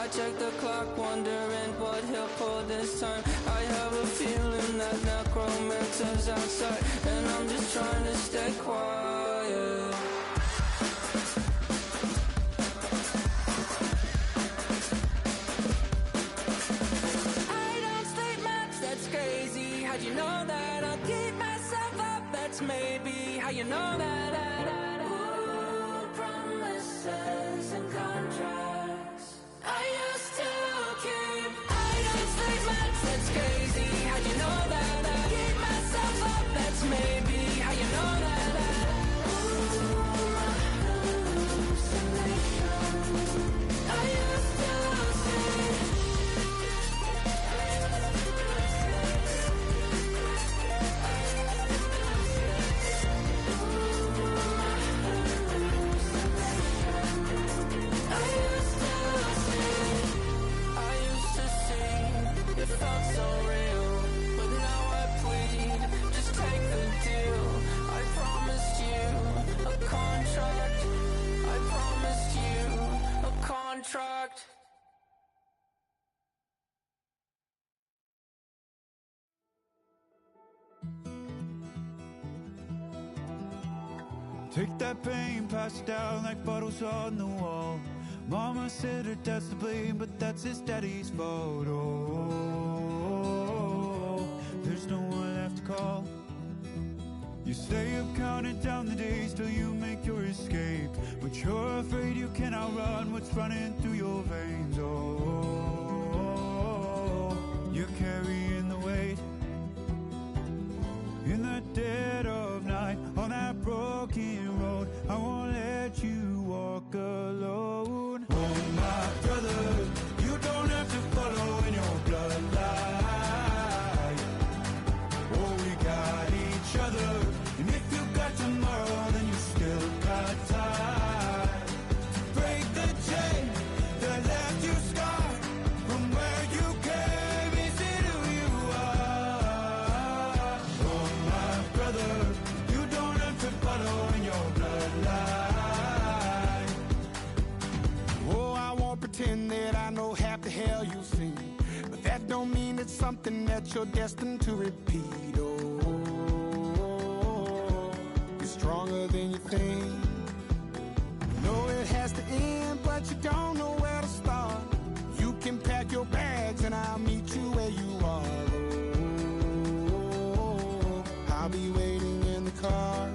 I check the clock, wondering what he'll pull this time. I have a feeling that necromancer's outside, and I'm just trying to stay quiet. I don't sleep much, that's crazy. How'd you know that? I'll keep myself up, that's maybe how you know that. Ooh, promises and contracts I used to keep. I don't sleep much, that's crazy. How'd you know that? I keep myself up, that's maybe how you know that. Ooh, my hallucinations I used to see. It felt so real, but now I plead, just take the deal. I promised you a contract. I promised you a contract. Take that pain, pass it down like bottles on the wall. Mama said her dad's to blame, but that's his daddy's fault. Oh, there's no one left to call. You stay up counting down the days till you make your escape, but you're afraid you cannot run what's running through your veins. Oh, you're carrying the weight in the dead of night on that broken road. I won't let you walk alone. Oh my brother, you don't have to follow in your bloodline. Oh, we got each other, and if you got tomorrow, then you still got time. Break the chain that left you scarred from where you came. Is it who you are? Oh my brother, you don't have to follow in your bloodline. Oh, I won't pretend that I know half the hell you've seen, but that don't mean it's something that you're destined to repeat. Oh, you're stronger than you think. Know it has to end, but you don't know where to start. You can pack your bags and I'll meet you where you are. Oh, I'll be waiting in the car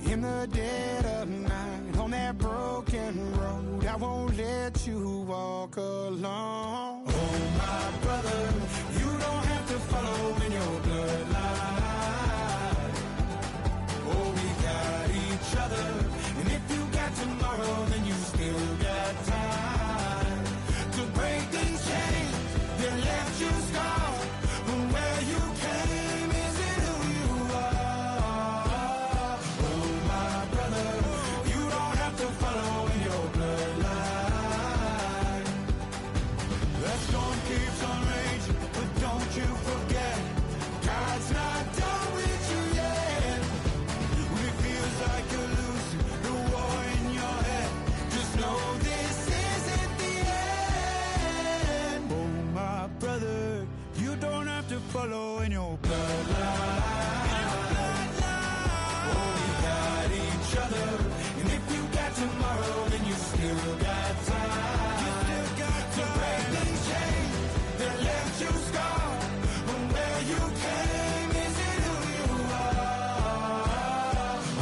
in the dead of night on that broken road. I won't let you walk alone. Oh my brother, you don't have to follow in your bloodline. Oh, we got each other, and if you got tomorrow, then you still got time to break these chains that left you scarred from where you came. Is it who you are? Oh my brother, you don't have to follow in your bloodline. That storm keeps on raging, but don't you forget, God's not done with you yet. When it feels like you're losing the war in your head, just know this isn't the end. Oh my brother, you don't have to follow in your bloodline. Oh, we got each other, and if you got tomorrow, then you still got time. You still got to break these chains that left you scarred from where you came. Is it who you are?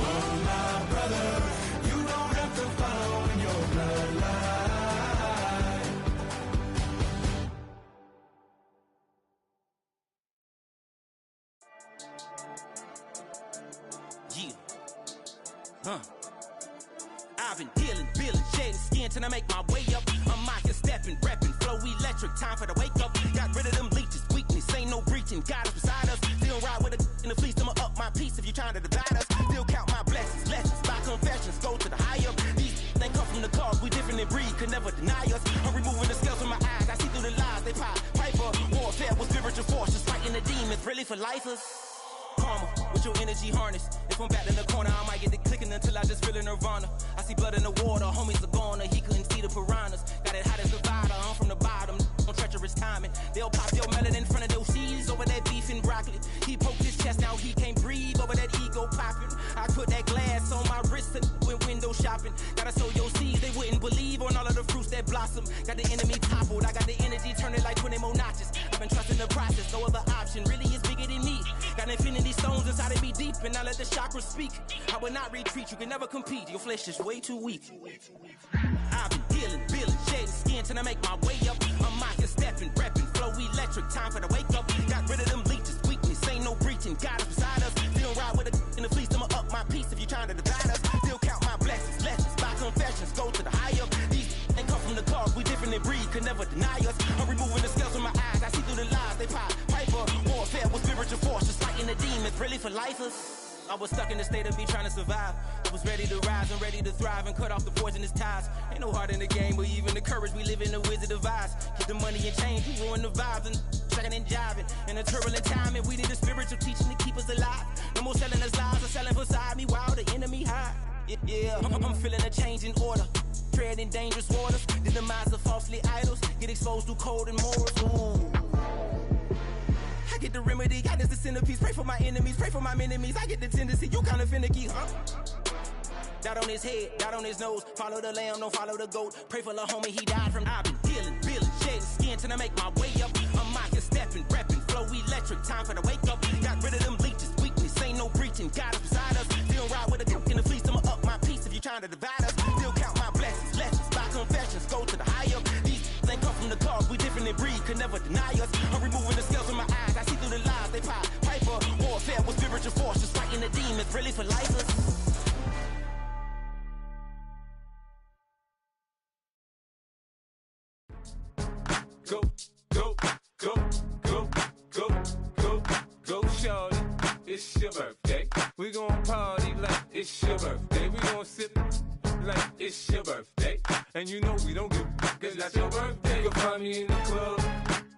Oh my brother, you don't have to follow in your bloodline. Yeah. I've been dealing, shedding skin till I make my way up. I'm out here stepping, repping, flow electric, time for the wake up. Got rid of them leeches, weakness, ain't no breaching. God is beside us, still ride with a in the fleece. I'ma up my piece if you trying to divide us. Still count my blessings, lessons, by confessions, go to the higher. These they come from the cause, we different in breed, could never deny us. I'm removing the scales from my eyes, I see through the lies they pop. Piper, warfare with spiritual forces, fighting the demons, really for lifers. Karma, what spiritual energy harness. If I'm back in the corner, I might get the clicking until I just feel a nirvana. I see blood in the water, homies are gone, he couldn't see the piranhas. Got it hot as Nevada, I'm from the bottom, on treacherous timing. They'll pop your melon in front of those seeds over that beef and broccoli. He poked his chest, now he can't breathe over that ego popping. I put that glass on my wrist and went window shopping. Gotta sow your seeds, they wouldn't believe on all of the fruits that blossom. Got the enemy toppled, I got the energy turning like 20 more notches. I've been trusting the process, no other option really is bigger than me. Got infinity stones inside of me deep, and I let the chakras speak. I will not retreat, you can never compete, your flesh is way too weak. I've been dealing, feeling, shedding skin till I make my way up. I'm mocking, stepping, repping, flow electric, time for the wake up. Got rid of them leeches, weakness, ain't no breaching, God is beside us. Still ride with a in the fleece, I'ma up my peace if you trying to divide us. Still count my blessings, lessons, by confessions, go to the high up. These ain't come from the cause, we different in breed, could never deny us. I'm removing the scales from my eyes, I see through the lies, they pop, piper. Warfare with spiritual force, just fighting the demons, really for lifers. I was stuck in the state of me trying to survive. I was ready to rise and ready to thrive and cut off the poisonous ties. Ain't no heart in the game, but even the courage we live in the Wizard of Oz. Get the money and change, we ruin the vibes and tracking and jiving. In a turbulent time, and we need a spiritual teaching to keep us alive. No more selling us lies or selling beside me while the enemy hide. Yeah, I'm feeling a change in order. Treading dangerous waters, the demise of falsely idols. Get exposed through code and morals. Ooh. I get the remedy, God is the centerpiece. Pray for my enemies, pray for my enemies. I get the tendency, you kinda finicky, huh? Dot on his head, dot on his nose. Follow the lamb, don't follow the goat. Pray for the homie, he died from. I've been healing, feeling, shedding skin till I make my way up. I'm mocking, stepping, repping, flow electric, time for the wake up. Got rid of them leeches, weakness, ain't no breaching. God is beside us. Still ride with a cook in the fleece, I'ma up my peace if you trying to divide us. Still count my blessings, lessons, by confessions, go to the high up. These ain't come from the cause, we different in breed, could never deny us. I'm removing the scales from my eyes, I see through the lies, they pop, piper. Warfare with spiritual force, just fighting the demons, really for lifers. Go, go, go, go, go, go, go, shorty. It's your birthday. We gon' party like it's your birthday. We gon' sip like it's your birthday. And you know we don't give a cause that's your birthday. You'll find me in the club,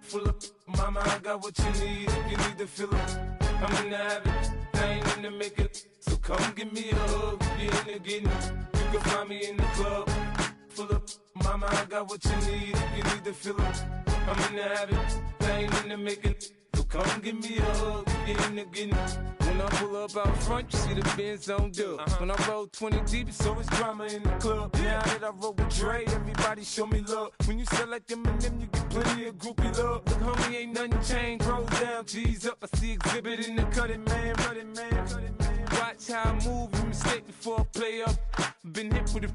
full of mama, I got what you need. If you need to fill up, I'm in the habit, I ain't in the make it. So come give me a hug, you're in the getting. You can find me in the club, full of mama, I got what you need. If you need to fill up, I'm in the habit, I ain't in the making. So come give me a hug, you're in the getting. When I pull up out front, you see the Benz on dub. When I roll 20 deep, it's always drama in the club. Now that I roll with Dre, everybody show me love. When you sell like them and them, you get plenty of groupie love. Look, homie, ain't nothing changed. Rolls down, G's up. I see exhibit in the cutting, man. Cutting, man. Watch how I move, you mistake before I play up. Been hit with a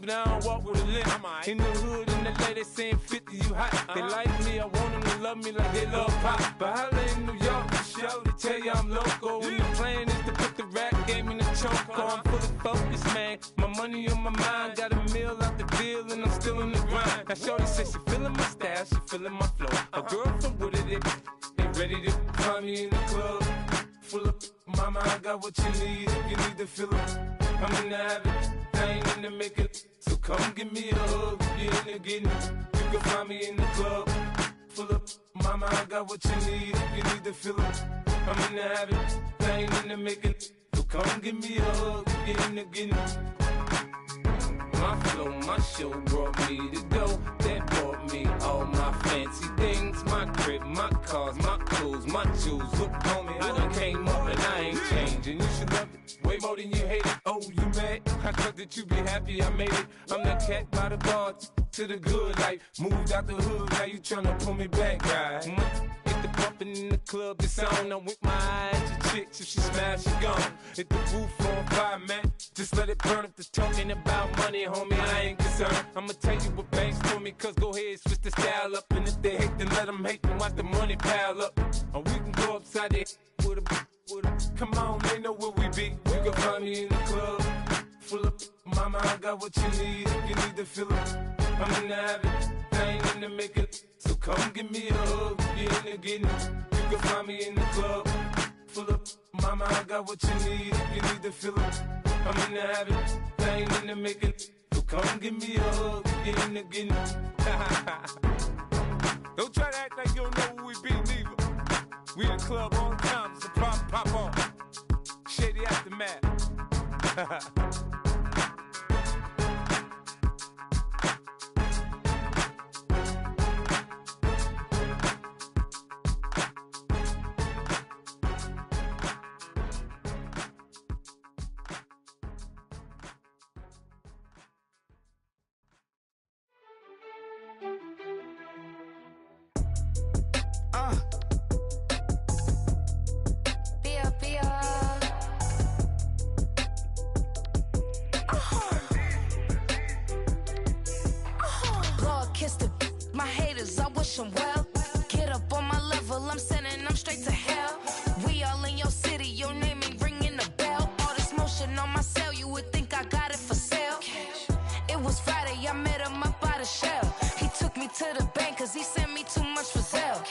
but I don't walk with a limp. In the hood, in the lady saying 50, you hot. They like me, I want them to love me like they love pop. But holla in New York, the show, they tell you I'm local. And the plan is to put the rap game in the choke. I'm fully focused, man. My money on my mind, got a meal out the deal, and I'm still in the grind. Now shorty says she feeling my style, she feeling my flow. A girl from Wooded, they ready to find me in the club. Full of mama, I got what you need. If you need to fill up, I'm in the habit, I ain't in the make it. So come give me a hug, you're in the getting. You can find me in the club, full of mama, I got what you need. If you need to fill up, I'm in the habit, I ain't in the make it. So come give me a hug, you're in the getting. My flow, my show brought me to go. That brought me all my fancy things. My crib, my cars, my clothes, my jewels. Look, homie, I done came up and I ain't changing. You should love it way more than you hate it. Oh, you mad? I thought that you be happy I made it. I'm that cat by the bar to the good life. Moved out the hood, now you tryna pull me back, right? Hit the bumpin' in the club, the sound. I'm with my eyes to chicks. If she smash, she gone. Hit the roof on fire, man. Just let it burn. If the talking about money, homie, I ain't concerned. I'ma tell you what banks told me, cause go ahead, switch the style up. And if they hate, then let them hate, then watch the money pile up. Or we can go upside the with a. Come on, they know where we be. You can find me in the club, full of mama, I got what you need. If you need to fill up, I'm in the habit, I ain't in the make it. So come give me a hug, you're in the getting. You can find me in the club, full of mama, I got what you need. If you need to fill up, I'm in the habit, I ain't in the make it. So come give me a hug, you're in the getting. Don't try to act like you don't know who we be, neither. We in the club on time, so pop on. I'm at. Lord, kiss the my haters, I wish them well. Get up on my level, I'm sending them straight to hell. We all in your city, your name ain't ringing the bell. All this motion on my cell, you would think I got it for sale. It was Friday, I met him up by the shell. He took me to the bank, cause he sent me too much for Zelle.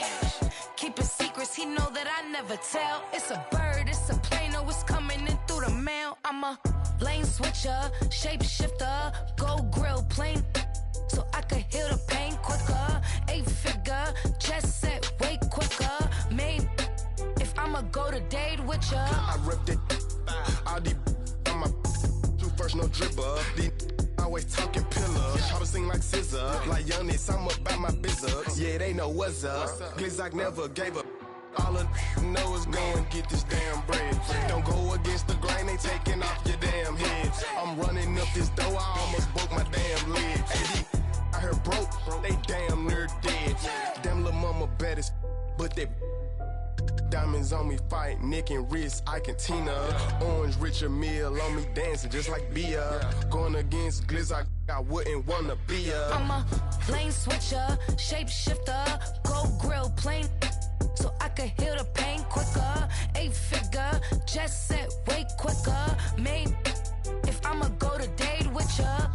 Keep it secrets, he know that I never tell. It's a bird, it's a plane, oh, it's coming in through the mail. I'm a lane switcher, shapeshifter, go grill plane, so I could heal the pain quicker. 8-figure, jet set way quicker. Maybe if I'ma go to date with ya. I ripped it, all these on my two first, no dribble. These always talking pillars, try to sing like scissor. Like youngest, I'm about my business. Yeah, they know what's up. Glizzock never gave up. All I know is go and get this damn bread. Don't go against the grain, they taking off your damn head. I'm running up this door, I almost broke my damn leg. AD, I heard broke, they damn near dead. Damn little mama bad as but they diamonds on me fight, neck and wrist, I can Tina. Orange Richard Mill on me dancing just like Bia. Going against Glizzock, I wouldn't wanna be ya. I'm a lane switcher, shapeshifter, go grill plane, so I could heal the pain quicker. 8-figure, jet set way quicker. Maybe if I'ma go to date with ya.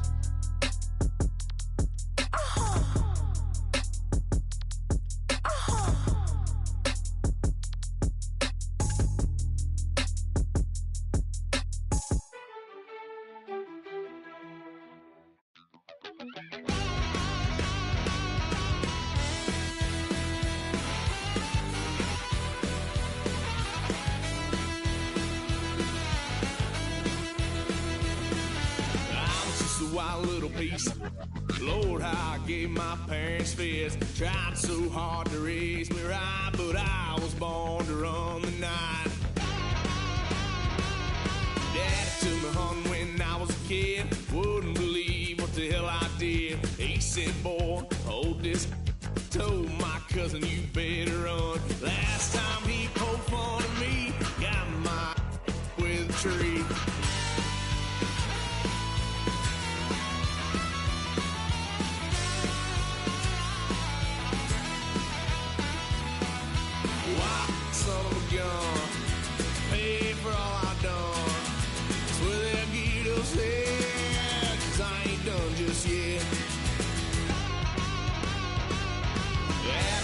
Wild little piece. Lord, how I gave my parents fits. Tried so hard to raise me right, but I was born to run the night. Daddy took me home when I was a kid. Wouldn't believe what the hell I did. He said, boy, hold this. Told my cousin, you better run. Last time he poked fun of me, got my with a tree. Son of a gun, pay for all I done. Swear they'll get us there, 'cause I ain't done just yet. Yeah,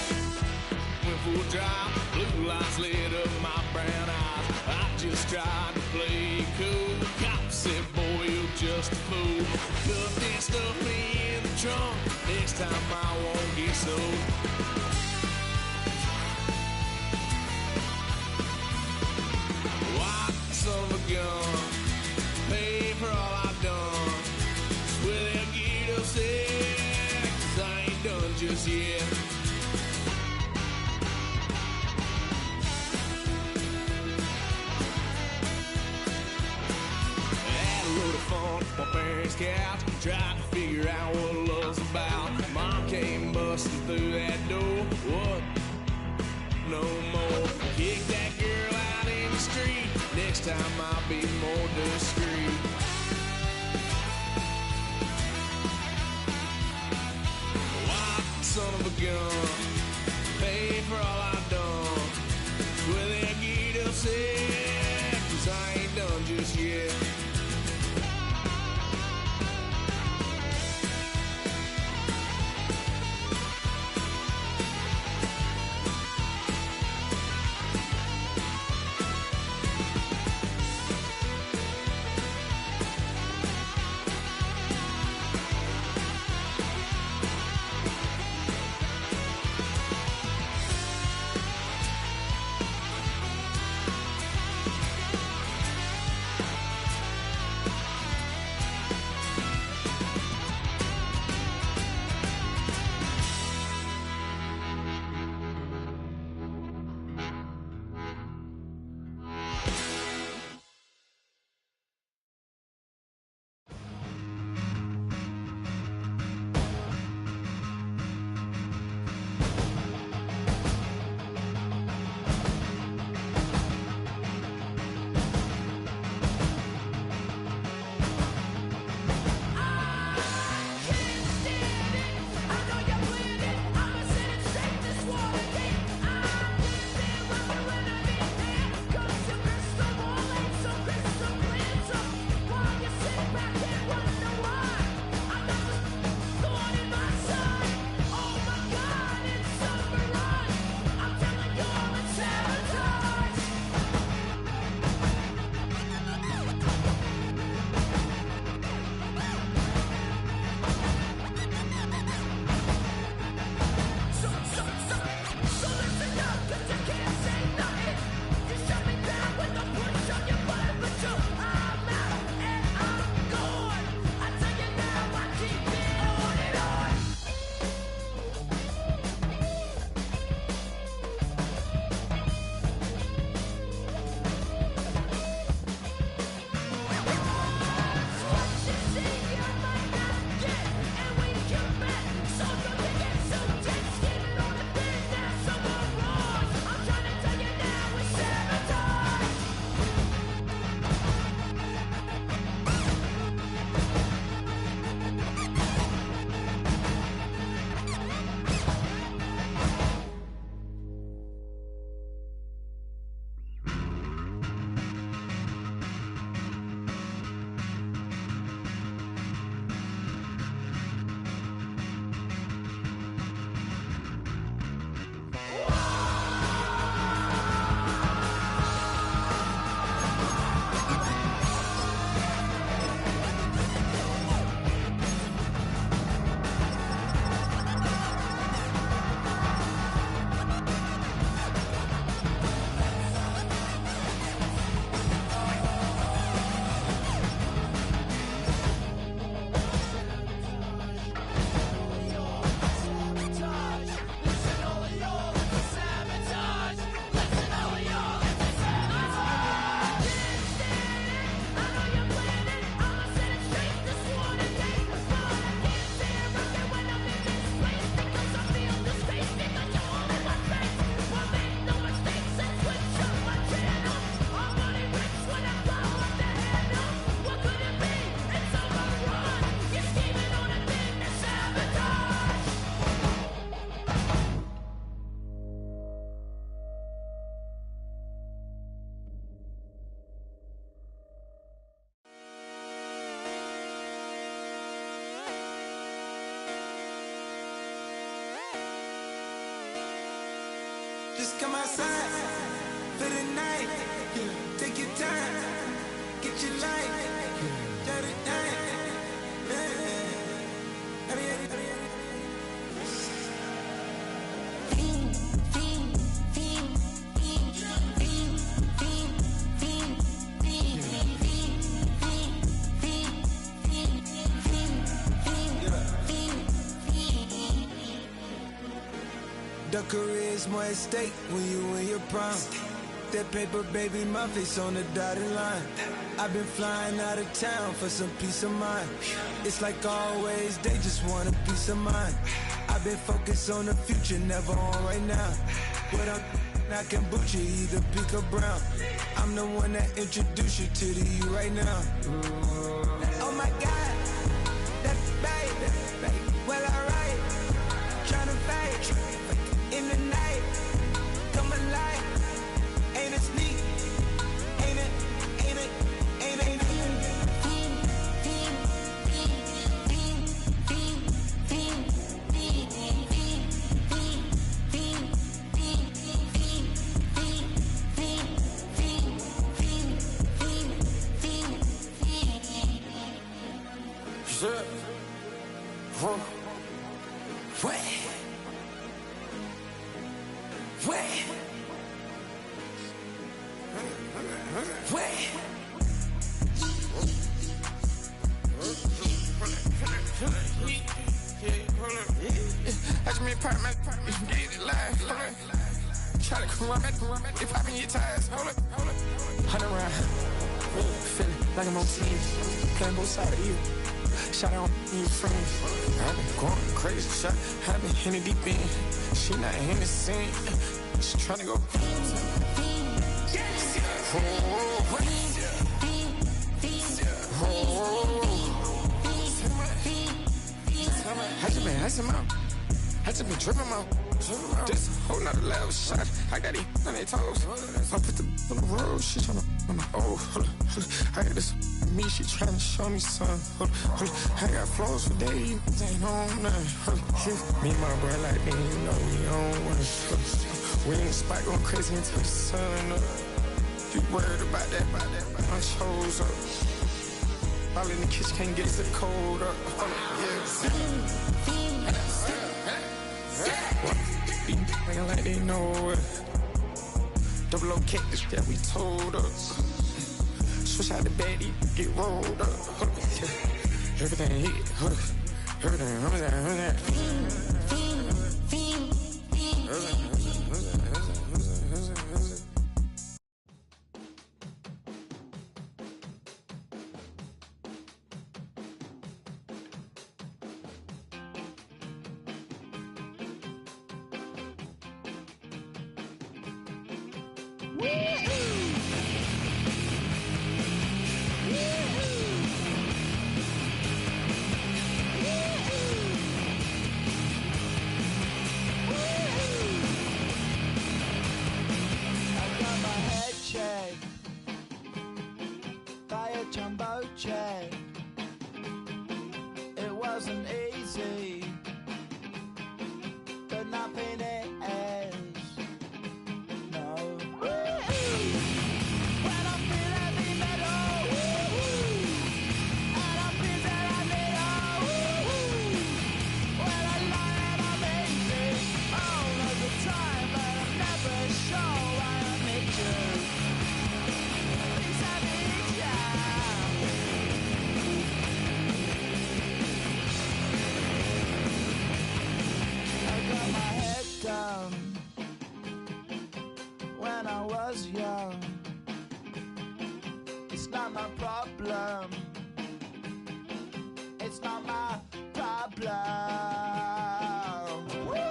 went for a drive, blue lights lit up my brown eyes. I just tried to play cool. Cop said, boy, you're just a fool. Put that stuff in the trunk, next time I won't get sold. Son of a gun, pay for all I've done. Swear they'll get us there, 'cause I ain't done just yet. Had a load of fun on my parents' couch, tried to figure out what love's about. Mom came busting through that door, what? No more. Kick that girl out in the street. Next time I'll be more discreet. Wild son of a gun, pay for all I've done. Swear they'll get upset, 'cause I ain't done just yet. come outside for the night. Take your time, get your life, shut it down. The career's more at stake when you in your prime. That paper, baby, my face on the dotted line. I've been flying out of town for some peace of mind. It's like always, they just want a piece of mind. I've been focused on the future, never on right now. But I'm not kombucha, either pink or brown. I'm the one that introduced you to the you right now. Oh my God, that's baby. Well, alright, tryna fight in the night, come alive. Ain't it sneak? Ain't it? Ain't it? Ain't it? Try to come run back, they popping your tires. Hold up. 100 round, feeling like I'm on team, playing both sides of you. Shout out on your friends. I've been going crazy, shot. I've been in the deep end. She not in the scene. She tryna go. I just been tripping out. This a whole nother level shot. I got it on their toes. I put the on the road. She tryna on my hold up. I got this me. She tryna show me something. I got flows for days. Ain't on nothing. Me and my bro like they ain't know we on one. We in the spot going crazy until the sun up. You worried about that? I chose up. All in the kitchen can't get the cold up. Nigga like they know it. Double O cactus that we told us. Switch out the baddie, get rolled up. Everything hit, everything. It wasn't easy, but nothing is. No. When I feel heavy metal, and I feel that I need when I lie and I'm easy all of the time, but I'm never sure why I need you. Please I need you. Got my head down when I was young. It's not my problem. It's not my problem. When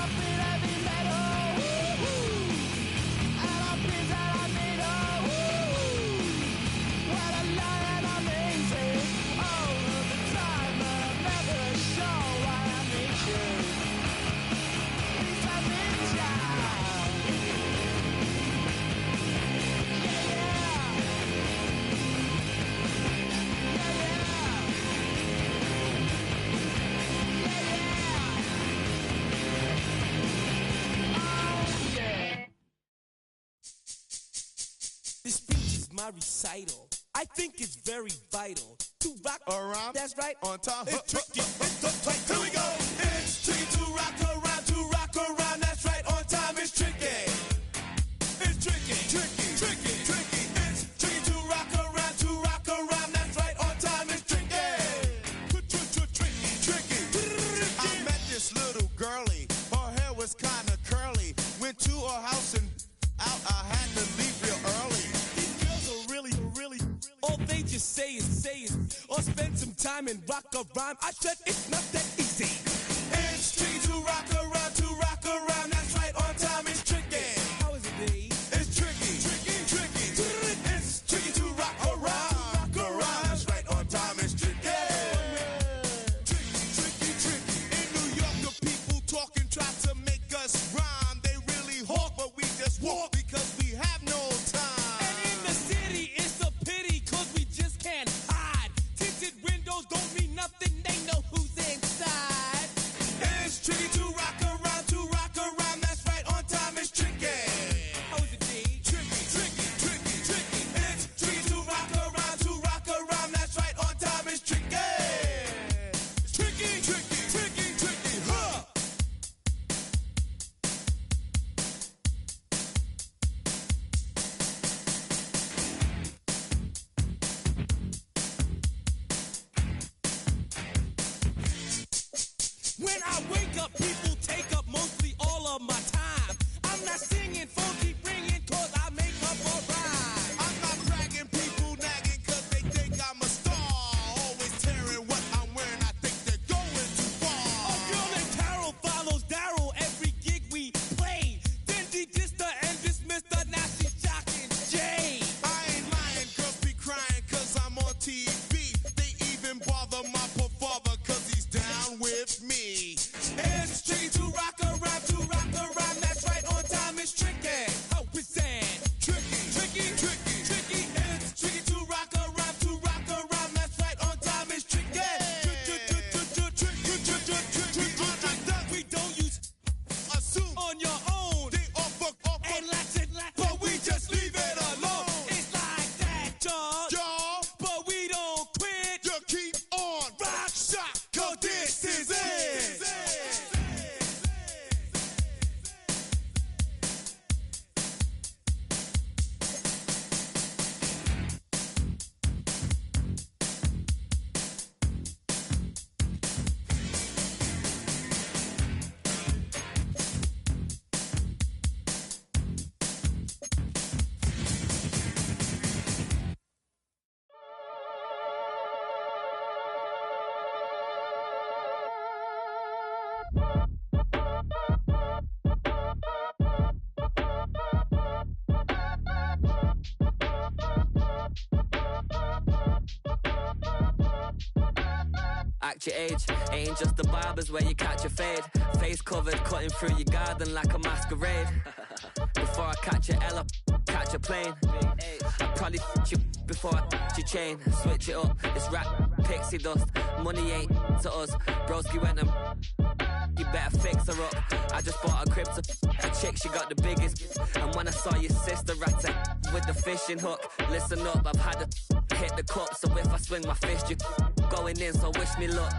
I feel heavy metal, and I feel that I need when I lie and I'm easy all of the time, but I'm never sure why I need you. Please I need you. Yeah. recital. I think it's very vital to rock around. That's right. On time. It's tricky. Here we go. It's tricky to rock around. That's right. On time. It's tricky. It's tricky. Tricky. It's tricky to rock around. That's right. On time. It's tricky. Tricky. I met this little girlie. Her hair was kind of curly. Went to her house and out. I had to leave real early. These girls are really, all they just say is, or spend some time and rock a rhyme. I said it's not that easy. It's tricky to rock around. That's right, on time it's tricky. How is it, B? It's tricky. It's tricky to rock around. That's right, on time it's tricky. Tricky. In New York, the people talking try to make us rhyme. They really hawk, but we just walk because we have no time. And in the city, it's a pity, cause we just can't hide. Tinted windows don't mean nothing, they know who's inside. It's tricky to rock around. That's right, on time it's tricky. How is it, D? Tricky. It's tricky to rock around. That's right, on time it's tricky. Tricky, huh? When I wake up, people take up mostly all of my time. I'm not singing, phone keep ringing, cause I make up a rhyme. I'm not bragging, people nagging, cause they think I'm a star. Always tearing what I'm wearing, I think they're going too far. A girl named Carol follows Daryl every gig we play. Then she dissed her and dismissed her, now she's jocking Jay. I ain't lying, girls be crying, cause I'm on TV. They even bother my poor father, cause he's down with me. It's tricky to rock around. That's right, on time it's tricky. How is that? Tricky. It's tricky to rock around. That's right, on time it's tricky. We don't use Assume on your own. they offer, And lots and lots, but we just leave it alone. it's like that, y'all. Y'all, But we don't quit. you keep on rock shot, cause this is it. Act your age, ain't just the barbers where you catch a fade. Face covered, cutting through your garden like a masquerade. Before I catch a L up, catch a plane. I probably you before I your chain. Switch it up, it's rap, pixie dust. Money ain't to us. Broski went and you better fix her up. I just bought a crib to a chick, she got the biggest. And when I saw your sister at it with the fishing hook, listen up, I've had to hit the cup. So if I swing my fist, you going in, so wish me luck.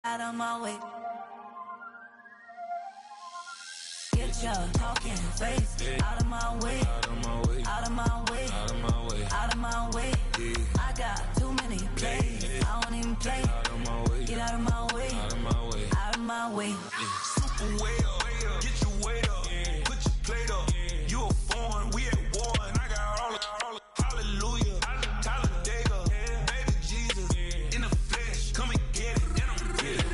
Out of my way. Get your talking face out of my way. Out of my way. Out of my way. Out of my way. Out of my way. I got too many plays. I don't even play. Out of my way. Get out of my way. Out of my way. Out of my way. Super way up. Get your weight up. Put your plate up. You a foreign. We at war. And I got all the hallelujah. Talladega. Baby Jesus. In the flesh. Come and get it. And I'm with it.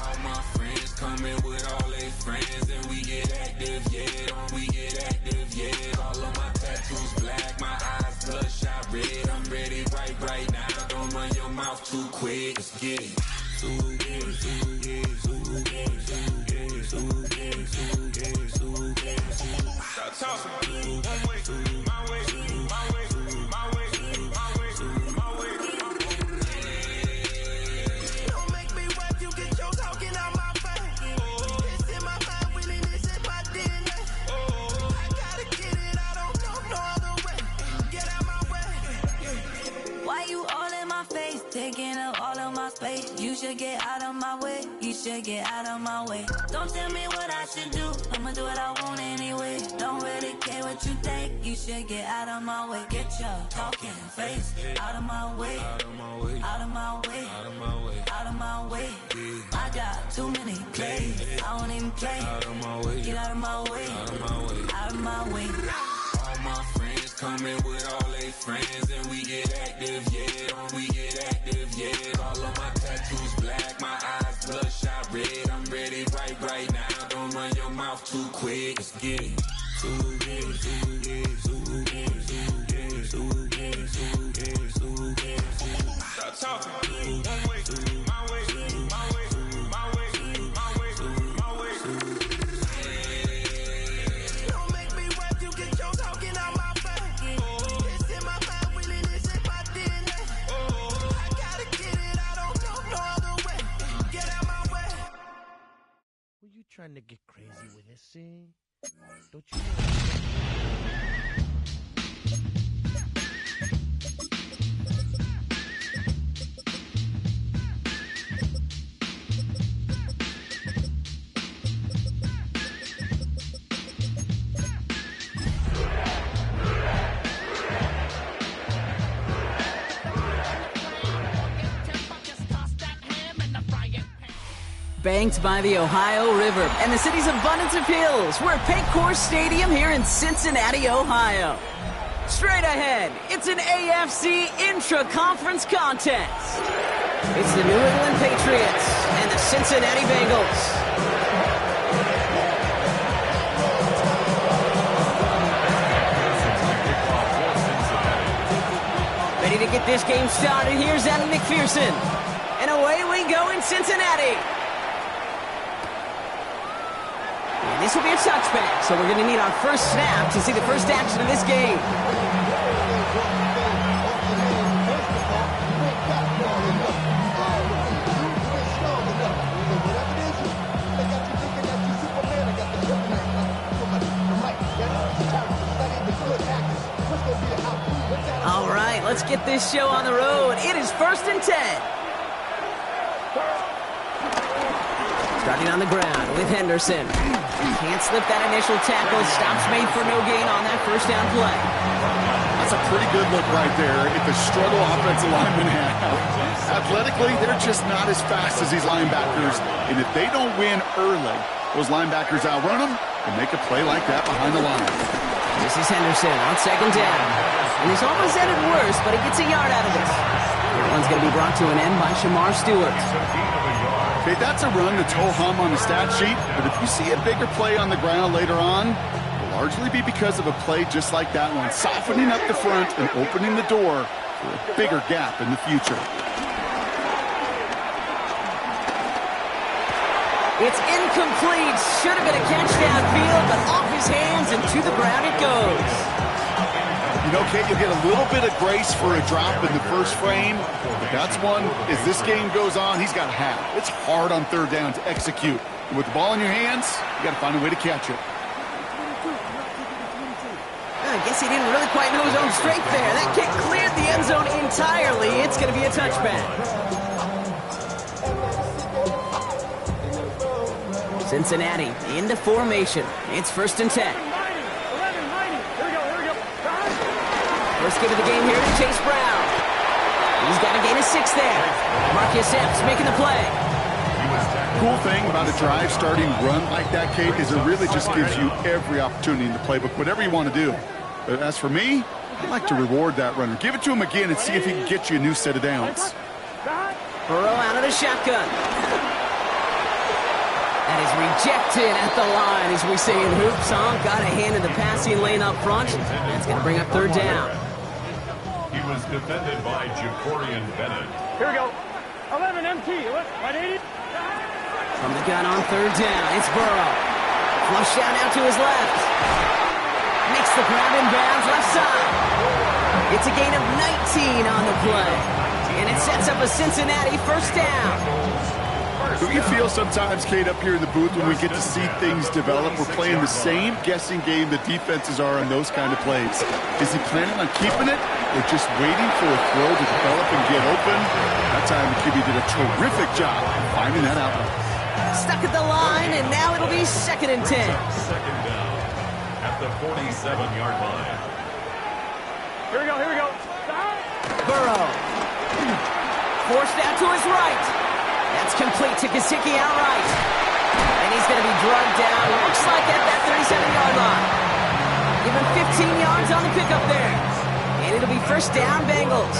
All my friends coming with all their friends. And we get active, yeah. Don't we get active, yeah. All of my tattoos black. My eyes bloodshot red. I'm ready right now. Don't run your mouth too quick. Let's get it. Stop talking. One way, my way, my way, my way, my way, my way. Don't make me wipe you, get your talking out my face. It's in my mind, really, this in my DNA. I gotta get it, I don't know no other way. Get out my way. Why you all in my face, taking up all of my space? You should get out of my way. You should get out of my way. Don't tell me what I should do. I'ma do what I want anyway. Don't really care what you think. You should get out of my way. Get your talking face out of my way. Out of my way. Out of my way. Out of my way. Out of my way. I got too many plays. I don't even play. Out of my way. Get out of my way. Out of my way. Out of my way. All my friends coming with all their friends, and we get active, yeah. Don't we get active, yeah. All of my tattoos black, my eyes bloodshot red. I'm ready right now. Don't run your mouth too quick. Let's get it. Stop talking. One way, my way, my way, my way, my way, my way. Don't make me wipe you, get your talking out my face. It's in my mind, really, this in my DNA. I gotta get it, I don't know no other way. Get out my way. Were you trying to get crazy with this scene? Don't you know? Banked by the Ohio River and the city's abundance of hills. We're at Paycor Stadium here in Cincinnati, Ohio. Straight ahead, it's an AFC intra-conference contest. It's the New England Patriots and the Cincinnati Bengals. Ready to get this game started. Here's Adam McPherson. And away we go in Cincinnati. And this will be a touchback, so we're going to need our first snap to see the first action of this game. All right, let's get this show on the road. It is 1st and 10. Starting on the ground with Henderson. Can't slip that initial tackle. Stops made for no gain on that first down play. That's a pretty good look right there at the struggle offensive linemen have. Athletically, they're just not as fast as these linebackers. And if they don't win early, those linebackers outrun them and make a play like that behind the line. This is Henderson on 2nd down. And he's almost ended worse, but he gets a yard out of this. That one's going to be brought to an end by Shamar Stewart. Okay, that's a run that's ho-hum on the stat sheet, but if you see a bigger play on the ground later on, it'll largely be because of a play just like that one, softening up the front and opening the door for a bigger gap in the future. It's incomplete. Should have been a catch downfield, but off his hands and to the ground it goes. You know, Kate, you'll get a little bit of grace for a drop in the first frame, but that's one, as this game goes on, he's got to have. It's hard on 3rd down to execute. And with the ball in your hands, you got to find a way to catch it. I guess he didn't really quite know his own strength there. That kick cleared the end zone entirely. It's going to be a touchback. Cincinnati into formation. It's 1st and 10. First get of the game here to Chase Brown. He's got a gain of 6 there. Marcus Epps making the play. Cool thing about a drive starting run like that, Kate, is it really just gives you every opportunity in the playbook, whatever you want to do. But as for me, I like to reward that runner. Give it to him again and see if he can get you a new set of downs. Burrow out of the shotgun. That is rejected at the line, as we say in hoops. Got a hand in the passing lane up front. That's going to bring up 3rd down. He was defended by Jacorian Bennett. Here we go. 11 MT. 180. From the gun on 3rd down, it's Burrow. Flush out now to his left. Makes the grab in bounds left side. It's a gain of 19 on the play. And it sets up a Cincinnati 1st down. Do you feel sometimes, Kate, up here in the booth when we get to see things develop, we're playing the same guessing game the defenses are on those kind of plays? Is he planning on keeping it or just waiting for a throw to develop and get open? That time the QB did a terrific job of finding that out. Stuck at the line, and now it'll be 2nd and 10. 2nd down at the 47-yard line. Here we go. Burrow. Forced out to his right. That's complete to Gesicki outright. And he's going to be drugged down, looks like at that 37-yard line. Give him 15 yards on the pickup there. And it'll be 1st down, Bengals.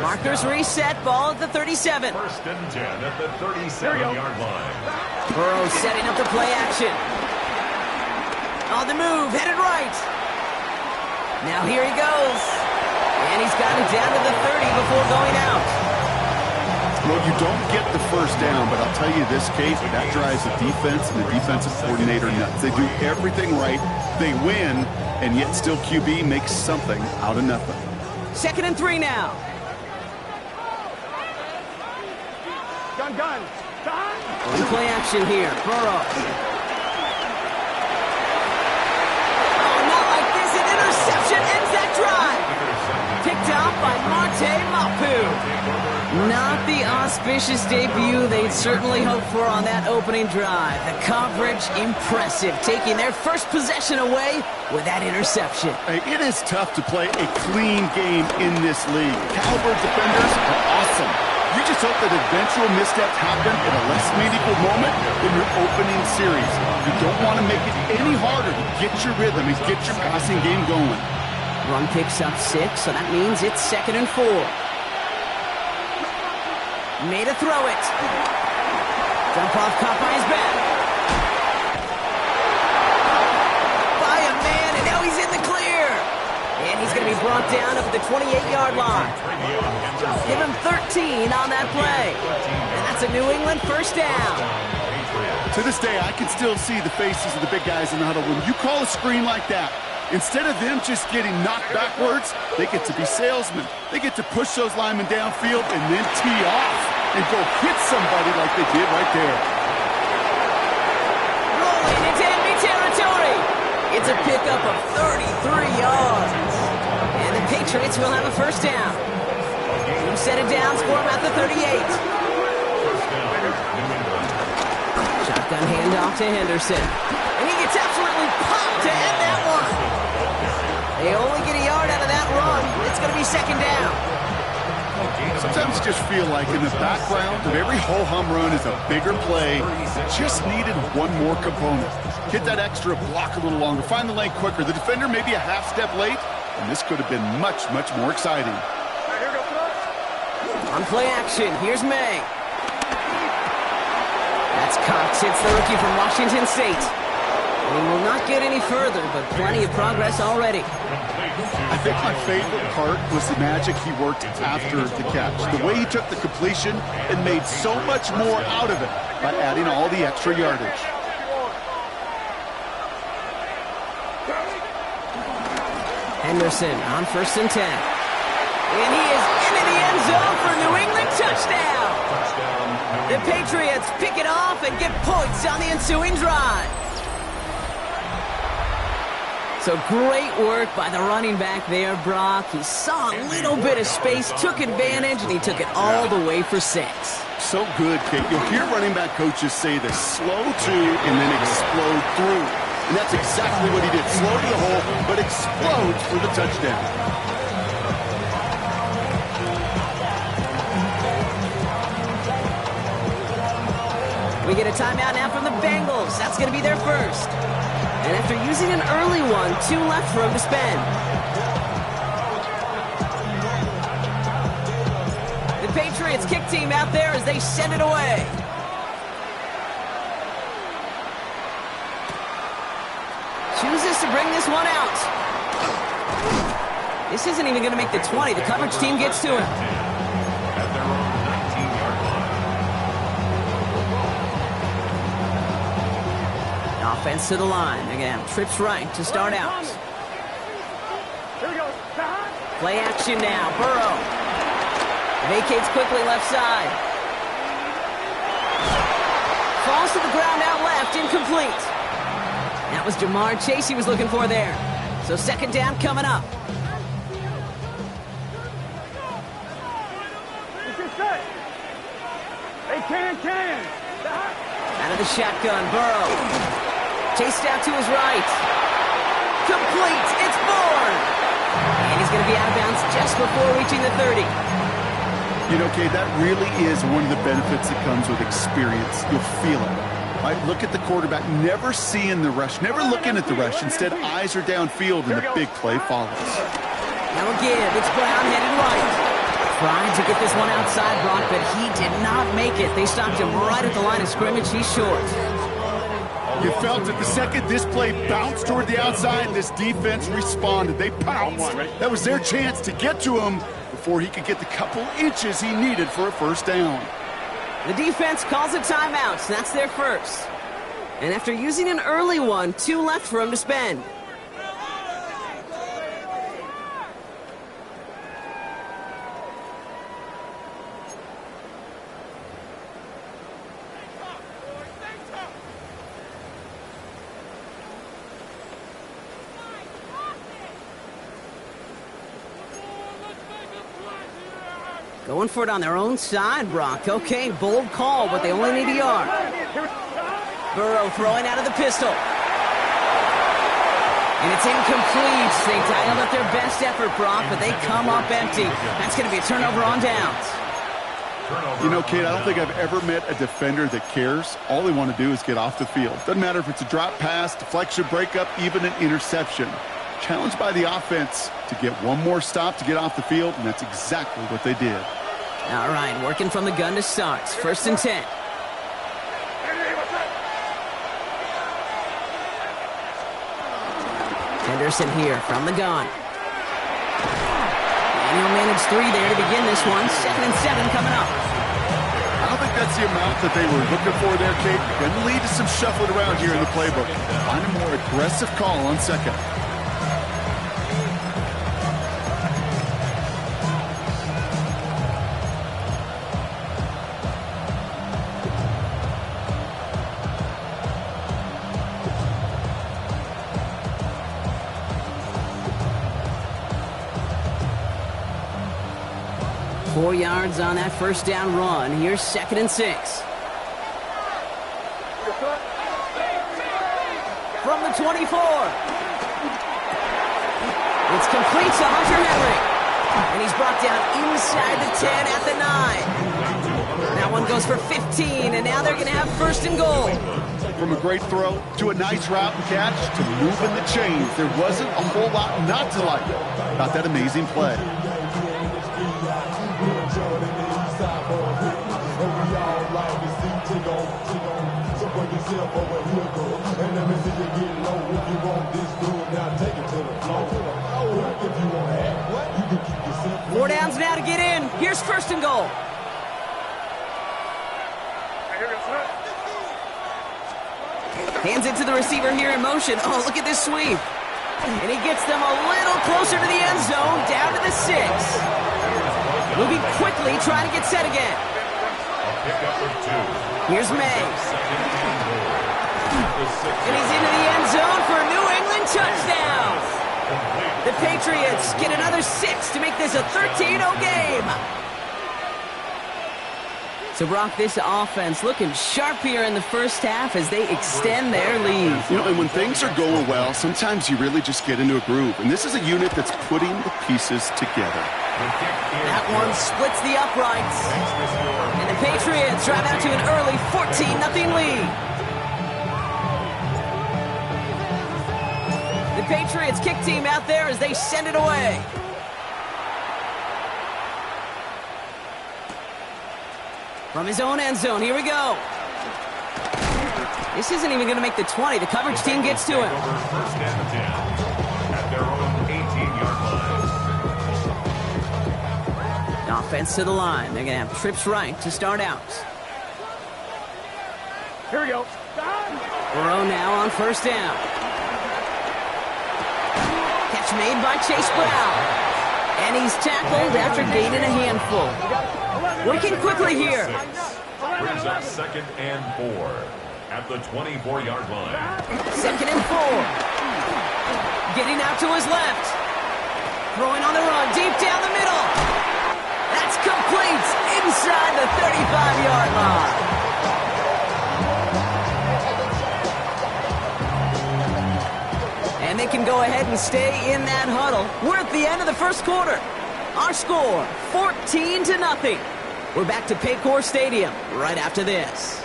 Markers reset, ball at the 37. 1st and 10 at the 37-yard line. Burrow setting up the play action. On the move, headed right. Now here he goes. And he's got it down to the 30 before going out. Well, you don't get the 1st down, but I'll tell you this, Kate, that drives the defense and the defensive coordinator nuts. They do everything right. They win, and yet still QB makes something out of nothing. 2nd and 3 now. Gun. In play action here. Burrow. Oh, not like this. An interception ends that drive. Picked off by Marte Mapu. Not the auspicious debut they'd certainly hoped for on that opening drive. The coverage, impressive. Taking their first possession away with that interception. Hey, it is tough to play a clean game in this league. Caliber defenders are awesome. You just hope that eventual missteps happen in a less meaningful moment in your opening series. You don't want to make it any harder to get your rhythm and get your passing game going. Run picks up 6, so that means it's 2nd and 4. Made a throw it. Dump off, caught by his back. By a man, and now he's in the clear. And he's going to be brought down up at the 28-yard line. Give him 13 on that play. And that's a New England 1st down. To this day, I can still see the faces of the big guys in the huddle. When you call a screen like that, instead of them just getting knocked backwards, they get to be salesmen. They get to push those linemen downfield and then tee off and go hit somebody like they did right there. Rolling into enemy territory. It's a pickup of 33 yards. And the Patriots will have a 1st down. Team set it down, score him at the 38. Shotgun handoff to Henderson. And he gets absolutely popped to end that one. They only get a yard out of that run. It's going to be 2nd down. Sometimes you just feel like in the background of every ho-hum run is a bigger play. Just needed one more component. Hit that extra block a little longer. Find the lane quicker. The defender may be a half step late, and this could have been much, much more exciting. On play action, here's May. That's Cox. It's the rookie from Washington State. And he will not get any further, but plenty of progress already. I think my favorite part was the magic he worked after the catch. The way he took the completion and made so much more out of it by adding all the extra yardage. Henderson on 1st and 10. And he is into the end zone for New England touchdown. The Patriots pick it off and get points on the ensuing drive. So great work by the running back there, Brock. He saw a little bit of space, took advantage, and he took it all the way for 6. So good, Kate. You'll hear running back coaches say they slow to and then explode through. And that's exactly what he did. Slow to the hole, but explodes for the touchdown. We get a timeout now from the Bengals. That's going to be their first. And after using an early one, 2 left for him to spend. The Patriots kick team out there as they send it away. Chooses to bring this one out. This isn't even going to make the 20. The coverage team gets to him. Offense to the line. They're going to have trips right to start out. Here we go. Play action now. Burrow vacates quickly left side. Falls to the ground out left. Incomplete. That was Jamar Chase he was looking for there. So second down coming up. Hey, can. Out of the shotgun. Burrow. Chased out to his right. Complete. It's Bourne. And he's going to be out of bounds just before reaching the 30. You know, Kate, that really is one of the benefits that comes with experience. You'll feel it. Right? Look at the quarterback, never seeing the rush, never looking at the rush. Instead, eyes are downfield, and the big play follows. Now a give. It's Brown headed right. Tried to get this one outside, Brock, but he did not make it. They stopped him right at the line of scrimmage. He's short. You felt it the second this play bounced toward the outside, this defense responded. They pounced. That was their chance to get to him before he could get the couple inches he needed for a first down. The defense calls a timeout. That's their first. And after using an early one, 2 left for him to spend. Going for it on their own side, Brock. Okay, bold call, but they only need a yard. Burrow throwing out of the pistol. And it's incomplete. They dialed up their best effort, Brock, but they come up empty. That's going to be a turnover on downs. You know, Kate, I don't think I've ever met a defender that cares. All they want to do is get off the field. Doesn't matter if it's a drop pass, deflection, breakup, even an interception. Challenged by the offense to get one more stop to get off the field, and that's exactly what they did. All right, working from the gun to start. 1st and 10. Henderson here from the gun. And he'll manage 3 there to begin this one. 2nd and 7 coming up. I don't think that's the amount that they were looking for there, Kate. Going to lead to some shuffling around here in the playbook. Find a more aggressive call on 2nd. 4 yards on that first down run. Here's 2nd and 6. From the 24. It's complete to Hunter Henry. And he's brought down inside the 10 at the 9. That one goes for 15, and now they're going to have 1st and goal. From a great throw to a nice route and catch to moving the chains, there wasn't a whole lot not to like about that amazing play. Four downs now to get in. Here's 1st and goal. Hands it to the receiver here in motion. Oh, look at this sweep. And he gets them a little closer to the end zone, down to the 6. Moving quickly, trying to get set again. Here's May. And he's into the end zone for a New England touchdown. The Patriots get another 6 to make this a 13-0 game. So, Brock, this offense looking sharp here in the first half as they extend their lead. You know, and when things are going well, sometimes you really just get into a groove. And this is a unit that's putting the pieces together. That one splits the uprights. And the Patriots drive out to an early 14-0 lead. The Patriots kick team out there as they send it away. From his own end zone, here we go. This isn't even going to make the 20. The coverage team gets to him. First and 10 at their own 18-yard line. Offense to the line. They're going to have trips right to start out. Here we go. Burrow now on first down. Catch made by Chase Brown. And he's tackled after gaining a handful. Working quickly here. Brings up 2nd and 4 at the 24-yard line. 2nd and 4. Getting out to his left. Throwing on the run, deep down the middle. That's complete inside the 35-yard line. And they can go ahead and stay in that huddle. We're at the end of the first quarter. Our score, 14-0. We're back to Paycor Stadium right after this.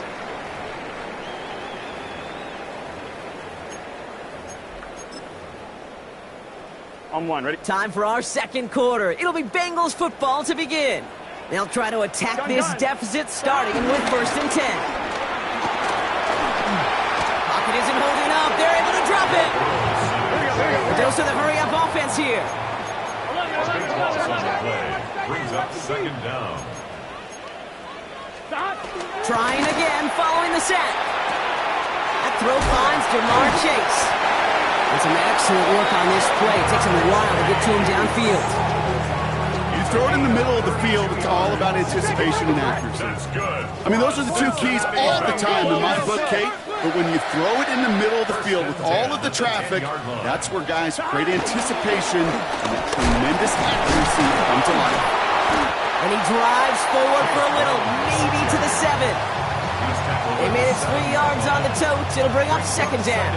On one, ready? Time for our second quarter. It'll be Bengals football to begin. They'll try to attack this deficit starting with 1st and 10. Pocket isn't holding up. They're able to drop it. Those are the hurry-up offense here. Brings up 2nd down. Trying again following the sack. That throw finds Jamar Chase. And some excellent work on this play. It takes him a while to get to him downfield. You throw it in the middle of the field, it's all about anticipation and accuracy. That's good. I mean, those are the two keys all the time in my book, Kate. But when you throw it in the middle of the field with all of the traffic, that's where guys with great anticipation and tremendous accuracy come to life. And he drives forward for a little, maybe to the 7. They made it 3 yards on the totes. It'll bring up 2nd down.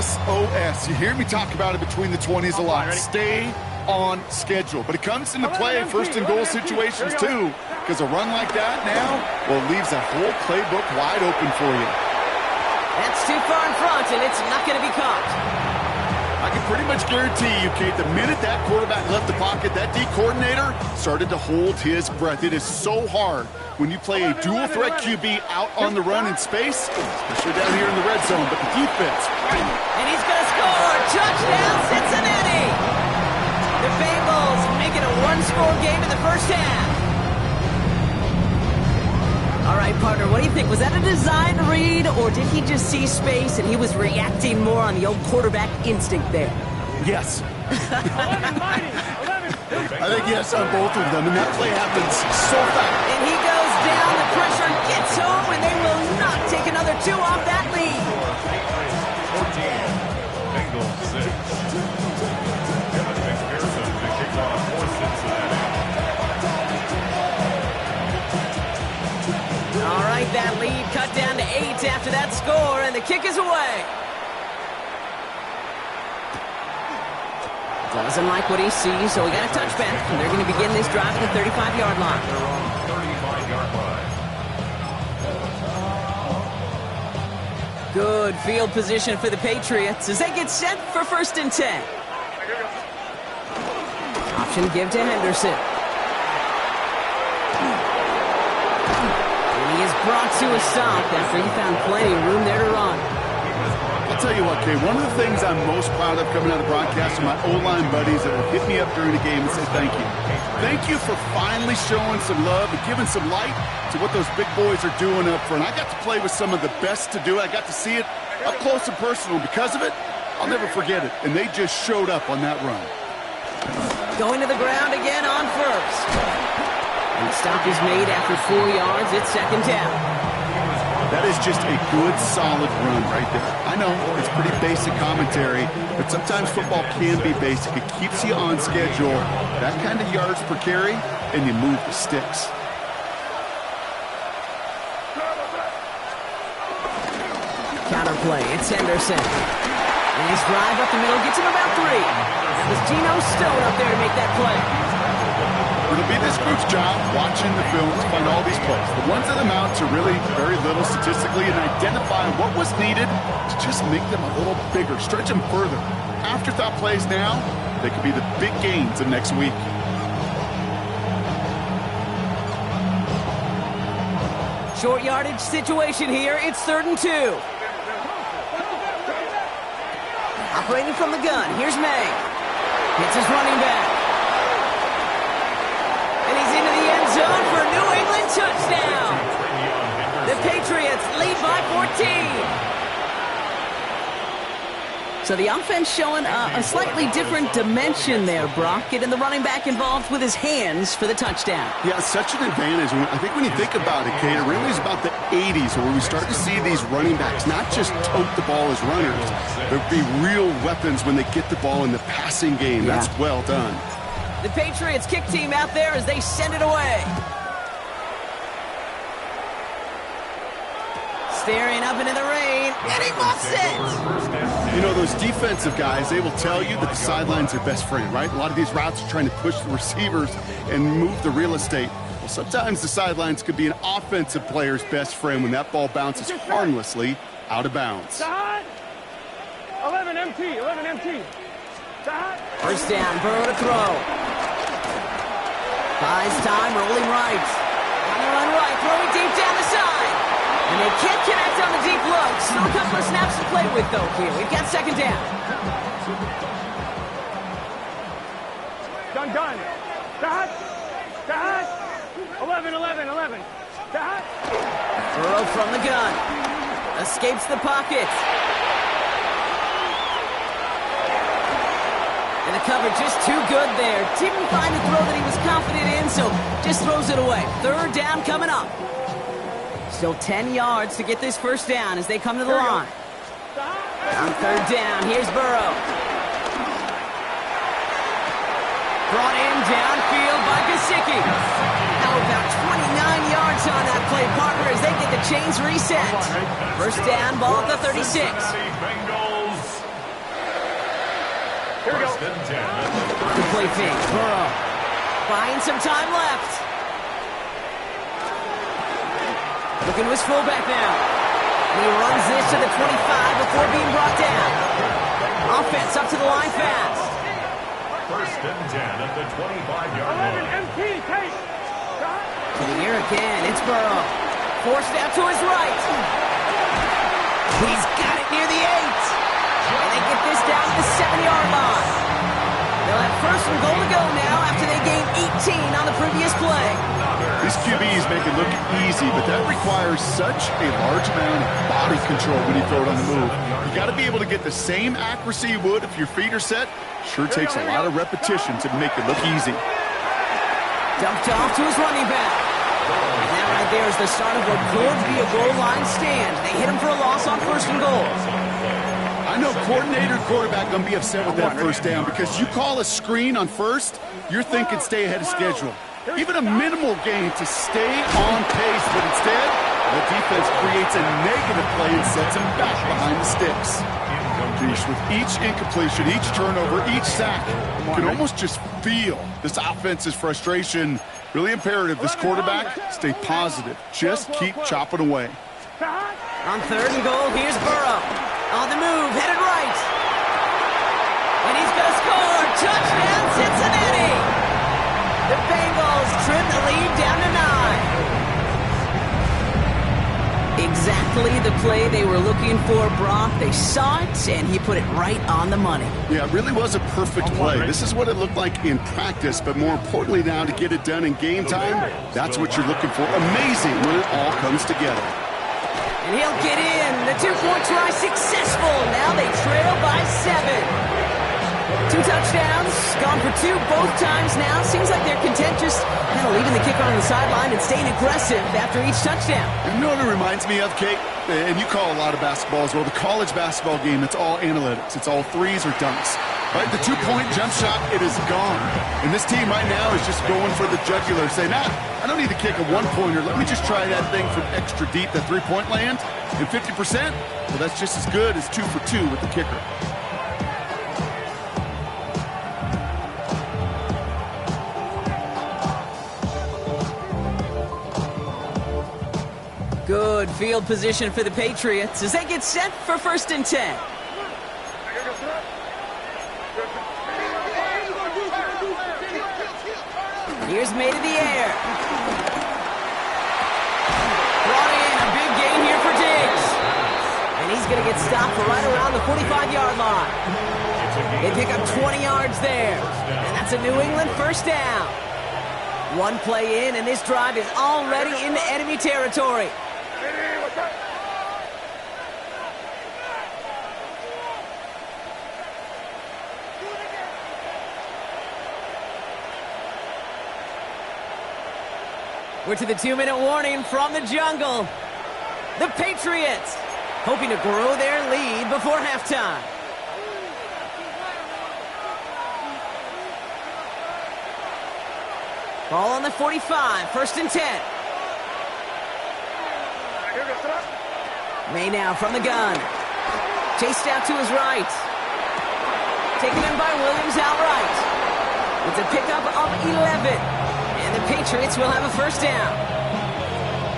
SOS. You hear me talk about it between the 20s a lot. Stay on schedule. But it comes into play in 1st and goal situations too, because a run like that now, well, leaves that whole playbook wide open for you. That's too far in front, and it's not going to be caught. I can pretty much guarantee you, Kate, the minute that quarterback left the pocket, that D coordinator started to hold his breath. It is so hard when you play a dual-threat QB out on the run in space, especially down here in the red zone, but the defense. And he's going to score! Touchdown, Cincinnati! The Bengals make it a one-score game in the first half. All right, partner, what do you think? Was that a design read, or did he just see space and he was reacting more on the old quarterback instinct there? Yes. I think yes on both of them, and that play happens so fast. And he goes down, the pressure gets home, and they will not take another 2 off that lead. 14, Bengals 6. Kevin McPherson to kick off for Cincinnati. All right, that lead cut down to 8 after that score, and the kick is away. Doesn't like what he sees, so we got a touchback. And they're going to begin this drive at the 35-yard line. 35-yard line. Good field position for the Patriots as they get set for 1st and 10. Option give to Henderson. And he is brought to a stop after he found plenty of room there to run. I'll tell you what, Kay, one of the things I'm most proud of coming out of the broadcast are my O-line buddies that will hit me up during the game and say thank you. Thank you for finally showing some love and giving some light to what those big boys are doing up front. I got to play with some of the best to do it. I got to see it up close and personal. Because of it, I'll never forget it. And they just showed up on that run. Going to the ground again on first. And the stop is made after 4 yards. It's 2nd down. That is just a good, solid run right there. I know it's pretty basic commentary, but sometimes football can be basic. It keeps you on schedule, that kind of yards per carry, and you move the sticks. Counterplay, it's Henderson. Nice drive up the middle, gets him about 3. That was Geno Stone up there to make that play. It'll be this group's job watching the film to find all these plays. The ones that amount to really very little statistically and identify what was needed to just make them a little bigger, stretch them further. Afterthought plays now, they could be the big gains of next week. Short yardage situation here. It's 3rd and 2. Operating from the gun. Here's May. Hits his running back. And he's into the end zone for a New England touchdown. The Patriots lead by 14. So the offense showing a slightly different dimension there, Brock. Getting the running back involved with his hands for the touchdoal. Yeah, such an advantage. I think when you think about it, Kate, it really is about the 80s where we start to see these running backs not just tote the ball as runners, but be real weapons when they get the ball in the passing game. Yeah. That's well done. The Patriots kick team out there as they send it away. Staring up into the rain, and he muffs it! You know, those defensive guys, they will tell you that the sideline's their best friend, right? A lot of these routes are trying to push the receivers and move the real estate. Well, sometimes the sidelines could be an offensive player's best friend when that ball bounces harmlessly out of bounds. 11 MT, 11 MT. First down, Burrow to throw. Buys time, rolling right. On the run right, throwing deep down the side. And they can't connect on the deep look. Still a couple of snaps to play with, though, here. We've got 2nd down. Done. Dot. 11. Dot. Burrow from the gun. Escapes the pocket. And the cover just too good there. Didn't find a throw that he was confident in, so just throws it away. 3rd down coming up. Still 10 yards to get this first down as they come to the line. On 3rd down, here's Burrow. Brought in downfield by Gesicki. Now about 29 yards on that play, partner, as they get the chains reset. First down, ball at the 36. Here we go. Good play fake. Burrow buying some time left. Looking to his fullback now. And he runs this to the 25 before being brought down. Offense up to the line fast. 1st and 10 at the 25-yard line. 11 MT, Kate. To the air again. It's Burrow. Forced out to his right. He's got it near the 8. And they get this down to the 7-yard line. They'll have 1st and goal to go now after they gained 18 on the previous play. These QBs make it look easy, but that requires such a large amount of body control when you throw it on the move. You got to be able to get the same accuracy you would if your feet are set. Sure takes a lot of repetition to make it look easy. Dumped off to his running back. And that right there is the start of what could be a goal line stand. They hit him for a loss on 1st and goal. I know coordinator and quarterback going to be upset with that first down because you call a screen on 1st, you're thinking stay ahead of schedule. Even a minimal gain to stay on pace, but instead, the defense creates a negative play and sets him back behind the sticks. With each incompletion, each turnover, each sack, you can almost just feel this offense's frustration. Really imperative, this quarterback, stay positive. Just keep chopping away. On 3rd and goal, here's Burrow. On the move, headed right. And he's going to score. Touchdown, Cincinnati. The Bengals trim the lead down to 9. Exactly the play they were looking for, Brock. They saw it, and he put it right on the money. Yeah, it really was a perfect play. This is what it looked like in practice, but more importantly now to get it done in game time, that's what you're looking for. Amazing when it all comes together. And he'll get in. The 2-point try successful. Now they trail by 7. 2 touchdowns, gone for 2 both times now. Seems like they're content just kind of leaving the kicker on the sideline and staying aggressive after each touchdown. You know what it reminds me of, Kate? And you call a lot of basketball as well. The college basketball game, it's all analytics. It's all threes or dunks. Right? The 2-point jump shot, it is gone. And this team right now is just going for the jugular, saying, I don't need to kick a 1-pointer. Let me just try that thing from extra deep, that 3-point land. And 50%, well, that's just as good as 2 for 2 with the kicker. Good field position for the Patriots as they get set for 1st and 10. Here's made in the air. Brought in a big gain here for Diggs. And he's going to get stopped right around the 45-yard line. They pick up 20 yards there. And that's a New England 1st down. 1 play in, and this drive is already into enemy territory. We're to the 2-minute warning from the jungle. The Patriots hoping to grow their lead before halftime. Ball on the 45, 1st and 10. May now from the gun. Chased out to his right. Taken in by Williams outright. It's a pickup of 11. And the Patriots will have a 1st down.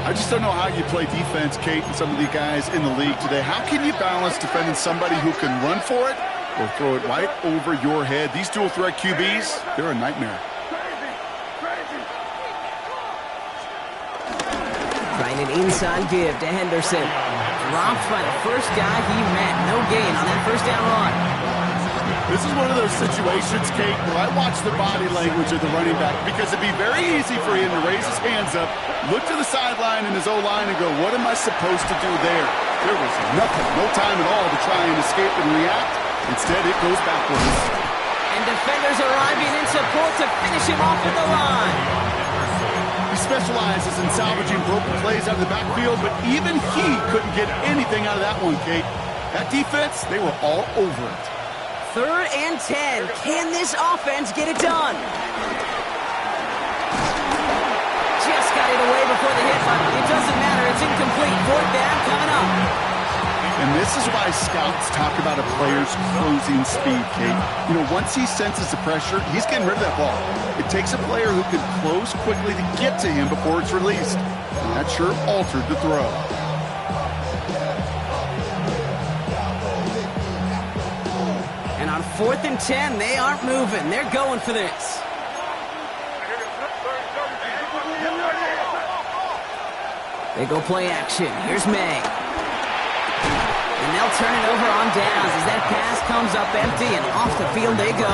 I just don't know how you play defense, Kate, and some of the guys in the league today. How can you balance defending somebody who can run for it or throw it right over your head? These dual threat QBs, they're a nightmare. Trying an inside give to Henderson. Dropped by the first guy he met. No gain on that 1st down run. This is one of those situations, Kate, where I watch the body language of the running back because it'd be very easy for him to raise his hands up, look to the sideline in his O-line and go, what am I supposed to do there? There was nothing, no time at all to try and escape and react. Instead, it goes backwards. And defenders arriving in support to finish him off at the line. He specializes in salvaging broken plays out of the backfield, but even he couldn't get anything out of that one, Kate. That defense, they were all over it. 3rd and 10. Can this offense get it done? Just got it away before the hit, but it doesn't matter. It's incomplete. 4th down coming up. And this is why scouts talk about a player's closing speed, Kate. You know, once he senses the pressure, he's getting rid of that ball. It takes a player who can close quickly to get to him before it's released. And that sure altered the throw. And on 4th and 10, they aren't moving. They're going for this. They go play action. Here's May. And they'll turn it over on downs as that pass comes up empty and off the field they go.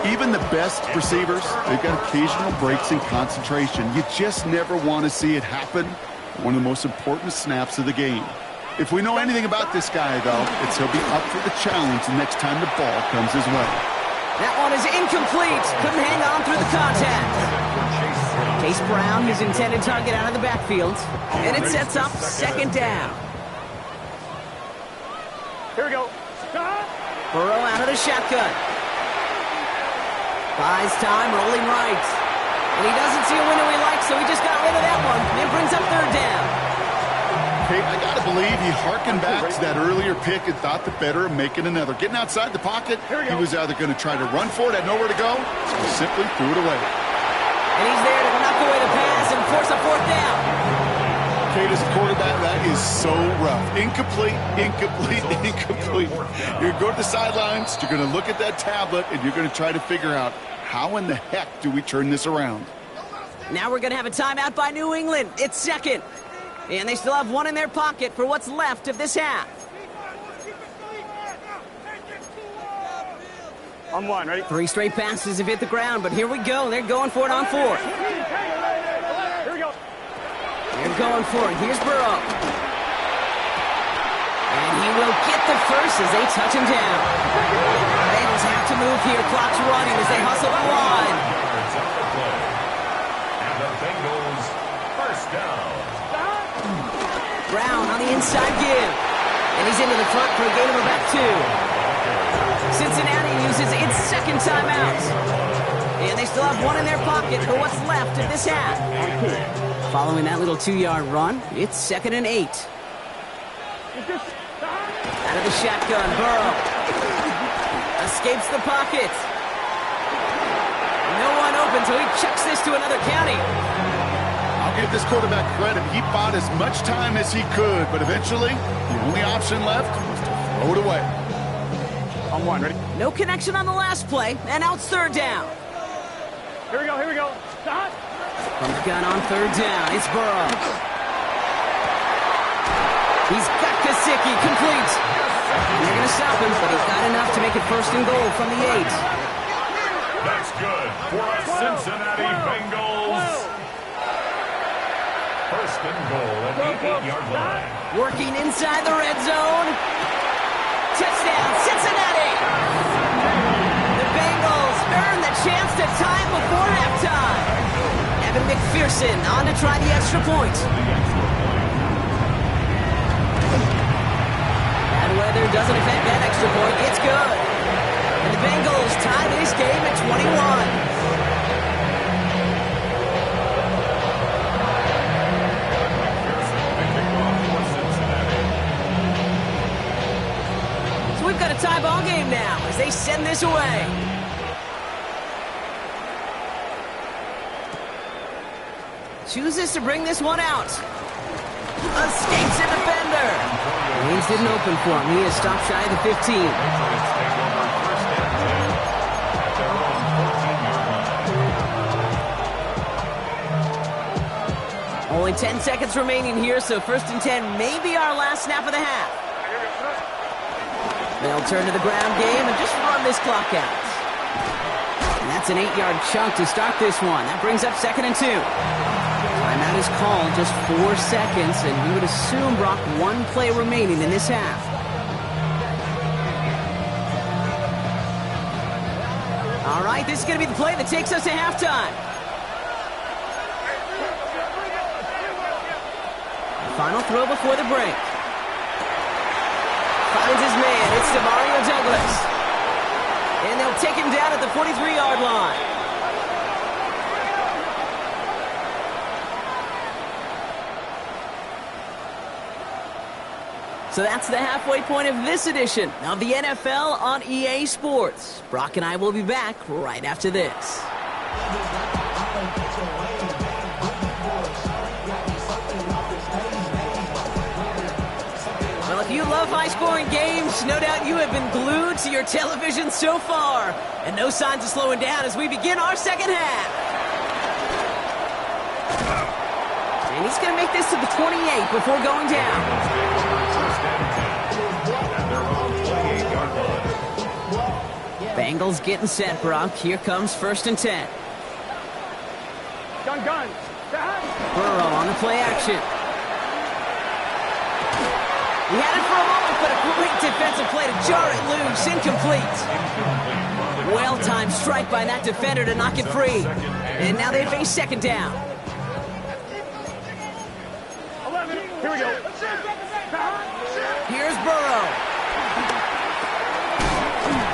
Even the best receivers, they've got occasional breaks in concentration. You just never want to see it happen. One of the most important snaps of the game. If we know anything about this guy, though, it's he'll be up for the challenge the next time the ball comes his way. That one is incomplete. Couldn't hang on through the contact. Case Brown, his intended target, out of the backfield. And it sets up 2nd down. Here we go. Burrow out of the shotgun. Buys time, rolling right. And he doesn't see a window he likes, so he just got rid of that one. And brings up 3rd down. Hey, I got to believe he harkened back to that earlier pick and thought the better of making another. Getting outside the pocket, he was either going to try to run for it, had nowhere to go, so he simply threw it away. And he's there to knock away the pass and force a 4th down. Kate, as a quarterback, that is so rough. Incomplete, incomplete, incomplete. You're going to go to the sidelines, you're going to look at that tablet, and you're going to try to figure out how in the heck do we turn this around. Now we're going to have a timeout by New England. It's 2nd. And they still have one in their pocket for what's left of this half. On 1, ready? 3 straight passes have hit the ground, but here we go. They're going for it on 4. Here we go. They're going for it. Here's Burrow. And he will get the first as they touch him down. Bengals have move here. Clock's running as they hustle the line. Yards on the play. And the Bengals first down. Brown on the inside give. And he's into the front for a gain of about 2. Cincinnati uses its second timeout. And they still have one in their pocket for what's left of this half. Following that little 2-yard run, it's 2nd and 8. Out of the shotgun, Burrow escapes the pocket. No one open, so he chucks this to another county. I'll give this quarterback credit. He bought as much time as he could, but eventually, the only option left was to throw it away. On one, ready? No connection on the last play, and now it's 3rd down. Here we go, here we go. Stop. From the gun on 3rd down, it's Burrow. He's got Gesicki, complete. And they're going to stop him, but he's got enough to make it 1st and goal from the 8. That's good for a Cincinnati Bengals. 1st and goal at the 8-yard line. Working inside the red zone. Touchdown, Cincinnati! The Bengals earn the chance to tie it before halftime. Evan McPherson on to try the extra point. Bad weather doesn't affect that extra point. It's good. And the Bengals tie this game at 21. We've got a tie ball game now as they send this away. Chooses to bring this one out. Escapes a defender. Lanes didn't open for him. He is stopped shy of the 15. Only 10 seconds remaining here, so 1st and 10 may be our last snap of the half. They'll turn to the ground game and just run this clock out. And that's an 8-yard chunk to start this one. That brings up 2nd and 2. Timeout is called, just 4 seconds, and we would assume, Brock, 1 play remaining in this half. All right, this is going to be the play that takes us to halftime. Final throw before the break. Finds his man. It's Demario Douglas. And they'll take him down at the 43-yard line. So that's the halfway point of this edition of the NFL on EA Sports. Brock and I will be back right after this. Well, if you love high-scoring games, no doubt you have been glued to your television so far. And no signs of slowing down as we begin our second half. And he's going to make this to the 28 before going down. Bengals getting set, Brock. Here comes 1st and 10. Gun. Burrow on the play action. He had it for a moment, but a great defensive play to jar it loose. Incomplete. Well-timed strike by that defender to knock it free. And now they face 2nd down. 11. Here we go. Here's Burrow.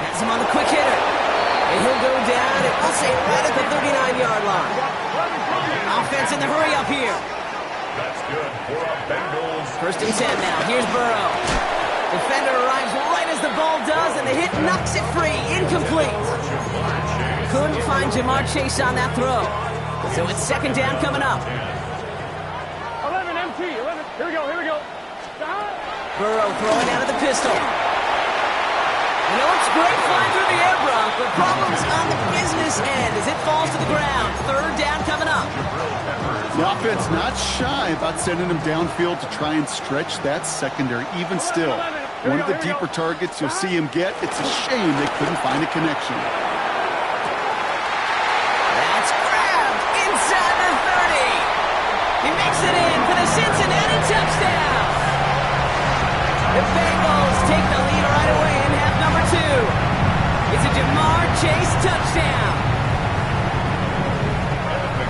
That's him on the quick hitter. And he'll go down, and we'll say right at the 39-yard line. Offense in the hurry up here. That's good for a Bengals. 1st and 10 now. Here's Burrow. Defender arrives right as the ball does, and the hit knocks it free. Incomplete. Couldn't find Jamar Chase on that throw. So it's 2nd down coming up. 11 MT. 11. Here we go. Burrow throwing out of the pistol. You know, it's great flying through the air, Brock, but problems on the business end as it falls to the ground. 3rd down coming up. The offense not shy about sending him downfield to try and stretch that secondary. Even still, one of the deeper targets you'll see him get. It's a shame they couldn't find a connection. That's grabbed inside the 30. He makes it in for the Cincinnati touchdown. The Bengals take the lead right away in half number 2. It's a DeMar Chase touchdown.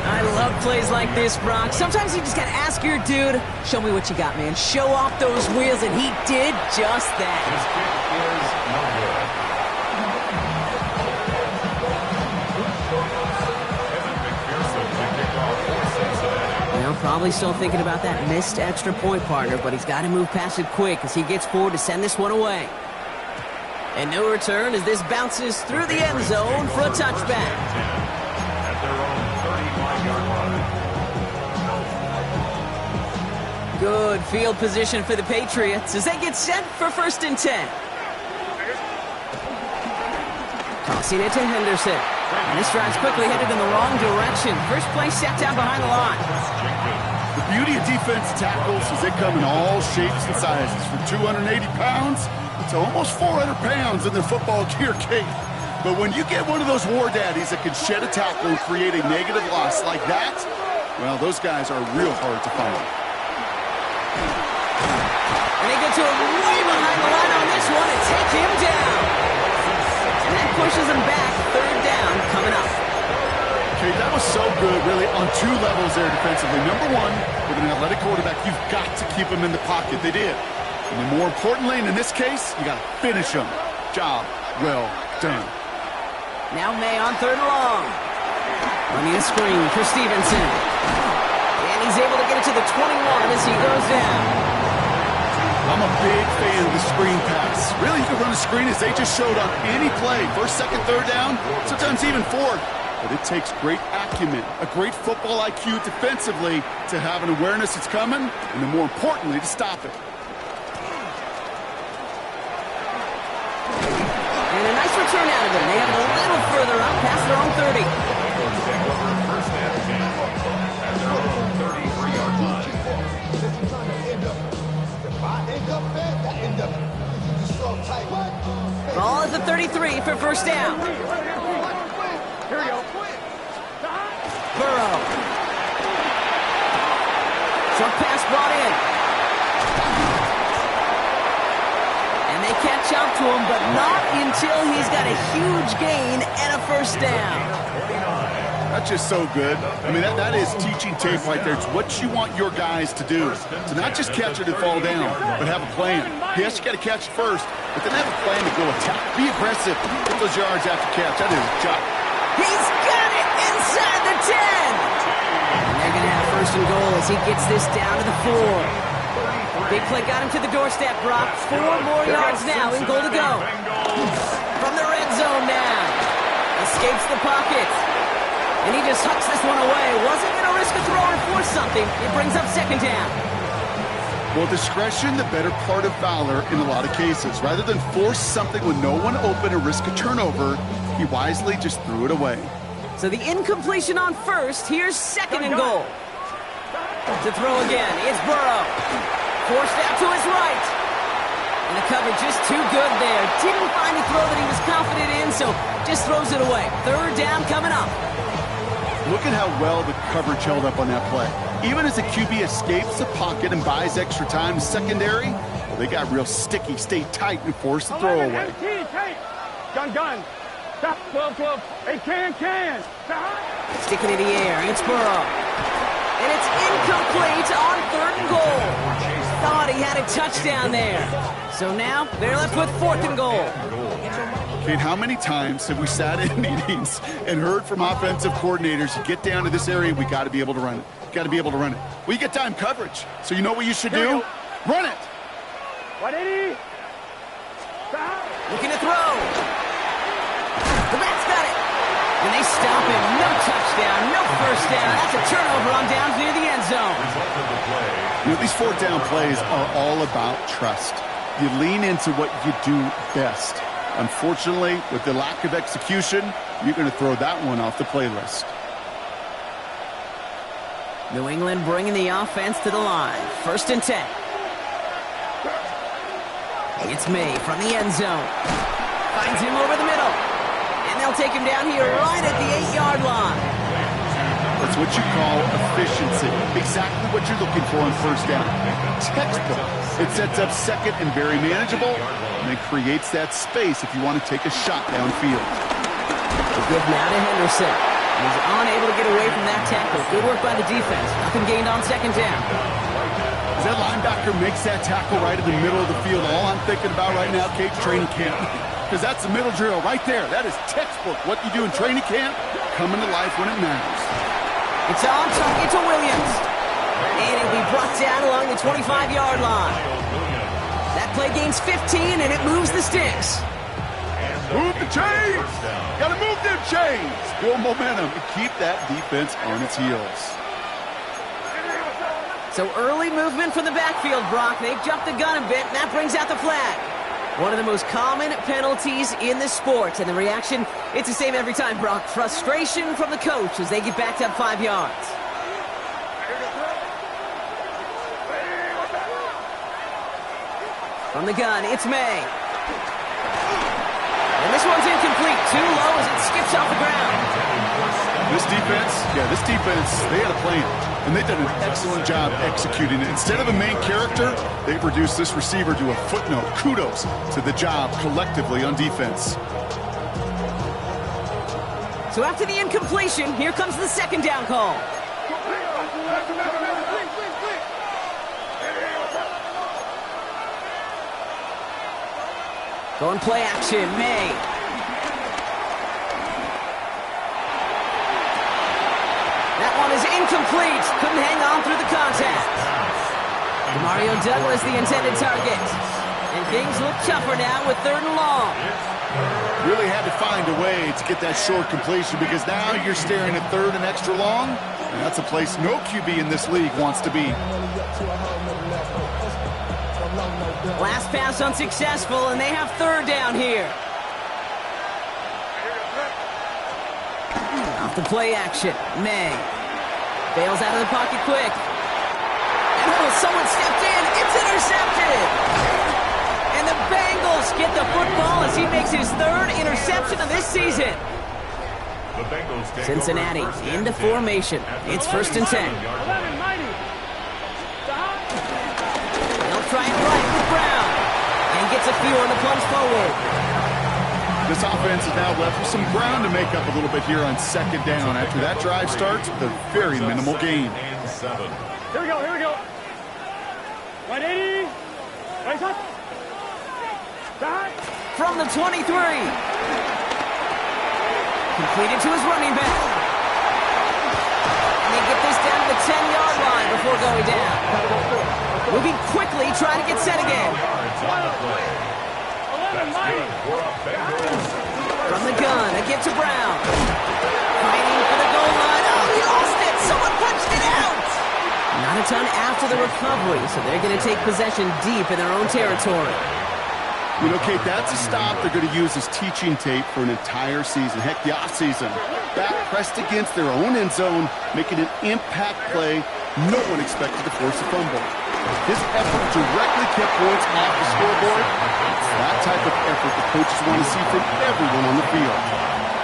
I love plays like this, Brock. Sometimes you just got to ask your dude, show me what you got, man. Show off those wheels, and he did just that. His kick is no good. McPherson to kick off for Cincinnati. Well, probably still thinking about that missed extra point, partner, but he's got to move past it quick as he gets forward to send this one away. And no return as this bounces through the end zone for a touchback. At their own 35-yard line. Good field position for the Patriots as they get set for 1st and 10. Tossing it to Henderson. And this drive's quickly headed in the wrong direction. First play set down behind the line. The beauty of defense tackles is they come in all shapes and sizes, from 280 pounds to almost 400 pounds in their football gear, Kate. But when you get one of those war daddies that can shed a tackle and create a negative loss like that, well, those guys are real hard to find. And they get to him way behind the line on this one and take him down. And that pushes him back. 3rd down coming up. Okay, that was so good, really, on 2 levels there defensively. Number one, with an athletic quarterback, you've got to keep him in the pocket. They did. And then more importantly, and in this case, you got to finish him. Job well done. Now May on 3rd and long. Running a screen for Stevenson. And he's able to get it to the 21 as he goes down. I'm a big fan of the screen pass. Really, you can run a screen as they just showed on any play. 1st, 2nd, 3rd down, sometimes even 4th. But it takes great acumen, a great football IQ defensively to have an awareness it's coming, and then more importantly, to stop it. And a nice return out of them. They have it a little further up past their own 30. First and 10 at their own 33-yard line. Ball is at 33 for 1st down. Here we go. Burrow. Short pass brought in. And they catch up to him, but not until he's got a huge gain and a 1st down. That's just so good. I mean, that is teaching tape right there. It's what you want your guys to do. To not just catch it and fall down, but have a plan. Yes, you got to catch it first, but then have a plan to go attack. Be aggressive. Get those yards after catch. That is a job. He's got it inside the 10. And they're going to have 1st and goal as he gets this down to the 4. Big play got him to the doorstep, Brock. 4 more yards now in goal to go. From the red zone now. Escapes the pocket. And he just hucks this one away. Wasn't going to risk a throw or force something. It brings up 2nd down. Well, discretion, the better part of valor in a lot of cases. Rather than force something with no one open or risk a turnover, he wisely just threw it away. So the incompletion on 1st. Here's 2nd and goal. To throw again, it's Burrow. Forced out to his right. And the coverage just too good there. Didn't find a throw that he was confident in, so just throws it away. 3rd down coming up. Look at how well the coverage held up on that play. Even as the QB escapes the pocket and buys extra time in secondary, well, they got real sticky, stay tight, and force the throw away. Gun. Stop, 12. Hey, can. Sticking in the air, it's Burrow. And it's incomplete on 3rd and goal. Thought he had a touchdown there. So now they're left with 4th and goal. Kate, how many times have we sat in meetings and heard from offensive coordinators, you get down to this area, we got to be able to run it. Got to be able to run it. Well, you get time coverage. So you know what you should do? Run it. 180. Looking to throw. The Bats got it. And they stop him. No touchdown, no 1st down. That's a turnover on downs near the end zone. You know, these 4th down plays are all about trust. You lean into what you do best. Unfortunately, with the lack of execution, you're going to throw that one off the playlist. New England bringing the offense to the line. 1st and 10. It's May from the end zone. Finds him over the middle. And they'll take him down here right at the 8-yard line. It's what you call efficiency. Exactly what you're looking for on first down. Textbook. It sets up second and very manageable, and it creates that space if you want to take a shot downfield. A good now to Henderson. He's unable to get away from that tackle. Good work by the defense. Nothing gained on second down. As that linebacker makes that tackle right in the middle of the field, all I'm thinking about right now, Kate, training camp. Because that's the middle drill right there. That is textbook. What you do in training camp, coming to life when it matters. It's on target to Williams. And it'll be brought down along the 25-yard line. That play gains 15, and it moves the sticks. Move the chains. Got to move them chains. Build momentum and keep that defense on its heels. So early movement from the backfield, Brock. They've jumped the gun a bit, and that brings out the flag. One of the most common penalties in the sport. And the reaction, it's the same every time, Brock. Frustration from the coach as they get backed up 5 yards. From the gun, it's May. And this one's incomplete. Too low as it skips off the ground. This defense, they had a plan. And they've done an excellent job executing it. Instead of a main character, they've reduced this receiver to a footnote. Kudos to the job collectively on defense. So after the incompletion, here comes the second down call. Going play action, May. That one is incomplete. Couldn't hang on through the contact. Mario Douglas, the intended target. And things look tougher now with 3rd and long. Really had to find a way to get that short completion because now you're staring at 3rd and extra long. And that's a place no QB in this league wants to be. Last pass unsuccessful, and they have 3rd down here. Off the play action, May. Bails out of the pocket quick. And someone stepped in. It's intercepted. And the Bengals get the football as he makes his 3rd interception of this season. Cincinnati into formation. It's 1st and 10. They'll try it right with Brown. And gets a few on the plunge forward. This offense is now left with some ground to make up a little bit here on 2nd down. After that drive starts with a very minimal gain. Here we go. 180. Right up. From the 23. Completed to his running back. And they get this down to the 10-yard line before going down. Moving quickly, trying to get set again. From the gun, a get to Brown. Fighting for the goal line. Oh, he lost it. Someone punched it out. Not a ton after the recovery, so they're going to take possession deep in their own territory. You know, Kate, that's a stop they're going to use as teaching tape for an entire season. Heck, the offseason. Back pressed against their own end zone, making an impact play no one expected to force a fumble. His effort directly kept points off the scoreboard. It's that type of effort the coaches want to see from everyone on the field.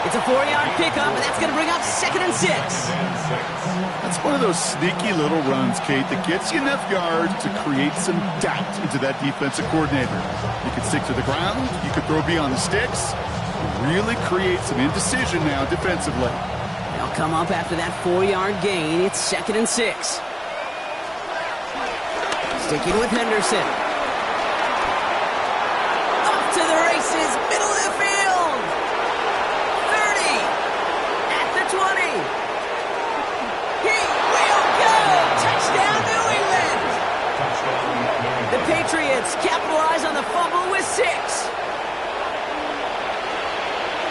It's a 4-yard pickup, and that's going to bring up 2nd and 6. That's one of those sneaky little runs, Kate, that gets you enough yards to create some doubt into that defensive coordinator. You could stick to the ground, you could throw beyond the sticks, really create some indecision now defensively. They'll come up after that 4-yard gain. It's 2nd and 6. Sticking with Henderson. Off to the races, middle of the field. 30. At the 20. He will go. Touchdown, New England. The Patriots capitalize on the fumble with 6.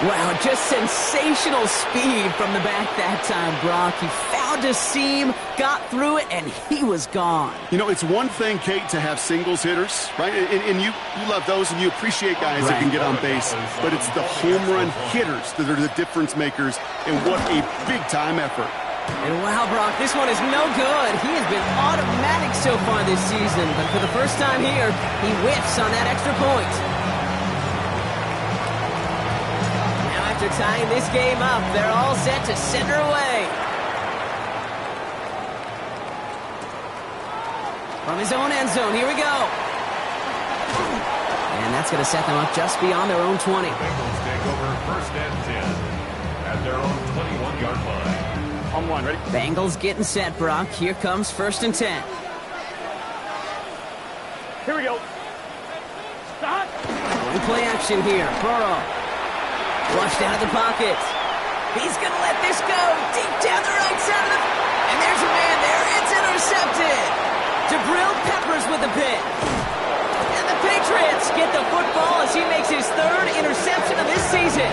Wow, just sensational speed from the back that time, Brock. He found a seam, got through it, and he was gone. You know, it's one thing, Kate, to have singles hitters, right? And you love those, and you appreciate guys that can get on base. But it's the home run hitters that are the difference makers, and what a big-time effort. And wow, Brock, this one is no good. He has been automatic so far this season, but for the first time here, he whiffs on that extra point. After tying this game up, they're all set to send her away. From his own end zone, here we go. And that's going to set them up just beyond their own 20. Bengals take over first and 10 at their own 21-yard line. On one, ready? Bengals getting set, Brock. Here comes first and 10. Here we go. Stop. One play action here. Burrow. Flushed out of the pocket. He's going to let this go deep down the right side of the... And there's a man there. It's intercepted. Jabril Peppers with the pick. And the Patriots get the football as he makes his third interception of this season.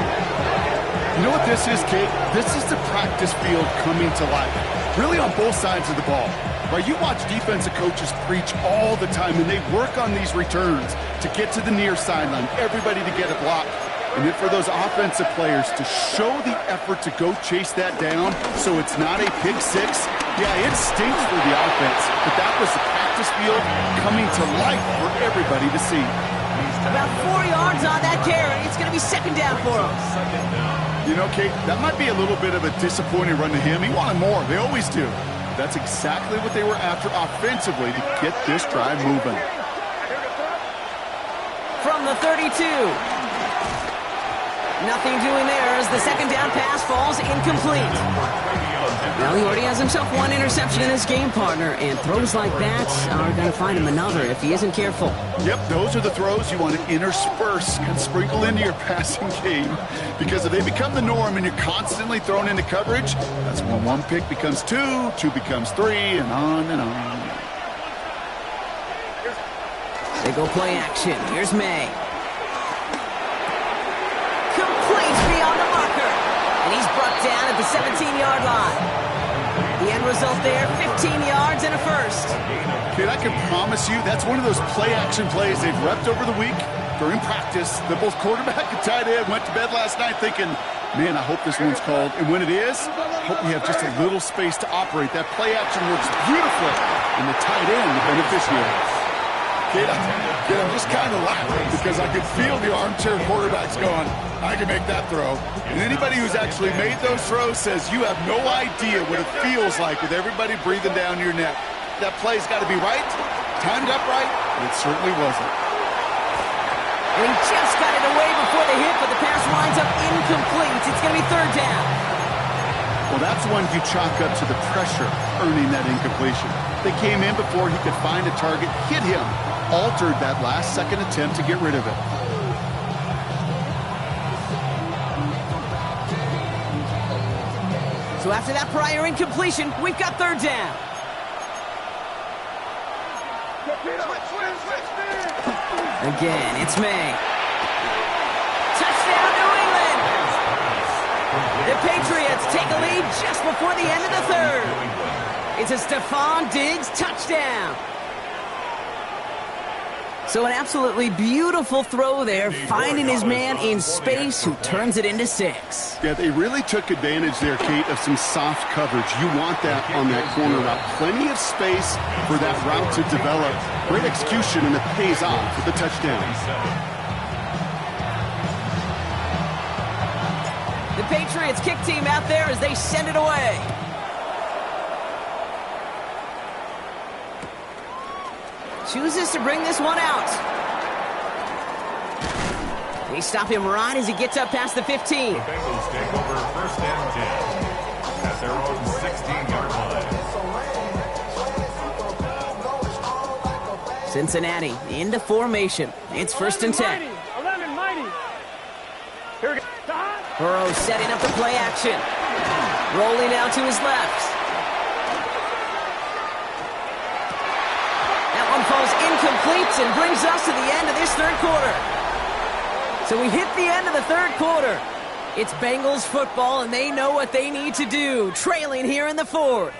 You know what this is, Kate? This is the practice field coming to life. Really on both sides of the ball. Right? You watch defensive coaches preach all the time, and they work on these returns to get to the near sideline, everybody to get a block. And then for those offensive players to show the effort to go chase that down so it's not a pick six, yeah, it stinks for the offense. But that was the practice field coming to life for everybody to see. About 4 yards on that carry. It's going to be second down for him. You know, Kate, that might be a little bit of a disappointing run to him. He wanted more. They always do. That's exactly what they were after offensively to get this drive moving. From the 32. Nothing doing there as the second down pass falls incomplete. Well, he already has himself one interception in this game, partner, and throws like that are going to find him another if he isn't careful. Yep, those are the throws you want to intersperse and sprinkle into your passing game, because if they become the norm and you're constantly thrown into coverage, that's when one pick becomes two, two becomes three, and on and on. They go play action. Here's May. Complete beyond the marker. And he's brought down at the 17-yard line. The end result there, 15 yards and a first. Kid, I can promise you that's one of those play-action plays they've repped over the week during practice. The both quarterback and tight end went to bed last night thinking, man, I hope this one's called. And when it is, I hope we have just a little space to operate. That play-action works beautifully, and the tight end, the beneficiary. Kid, I'm just kind of laughing because I could feel the armchair quarterbacks going, I can make that throw. And anybody who's actually made those throws says you have no idea what it feels like with everybody breathing down your neck. That play's got to be right, timed up right, and it certainly wasn't. And he just got it away before the hit, but the pass winds up incomplete. It's going to be third down. Well, that's one you chalk up to the pressure earning that incompletion. They came in before he could find a target, hit him, altered that last-second attempt to get rid of it. So after that prior incompletion, we've got third down. Again, it's May. Touchdown, New England! The Patriots take a lead just before the end of the third. It's a Stephon Diggs touchdown. So an absolutely beautiful throw there, finding his man in space who turns it into 6. Yeah, they really took advantage there, Kate, of some soft coverage. You want that on that corner route. Plenty of space for that route to develop. Great execution, and it pays off with the touchdown. The Patriots kick team out there as they send it away. Chooses to bring this one out. They stop him right as he gets up past the 15. The Bengals take over first and 10 at their own 16-yard line. Cincinnati into formation. It's first and 10. 11, mighty. Here we go. Burrow setting up the play action. Rolling out to his left. Falls incomplete and brings us to the end of this third quarter. So we hit the end of the third quarter. It's Bengals football, and they know what they need to do, trailing here in the fourth.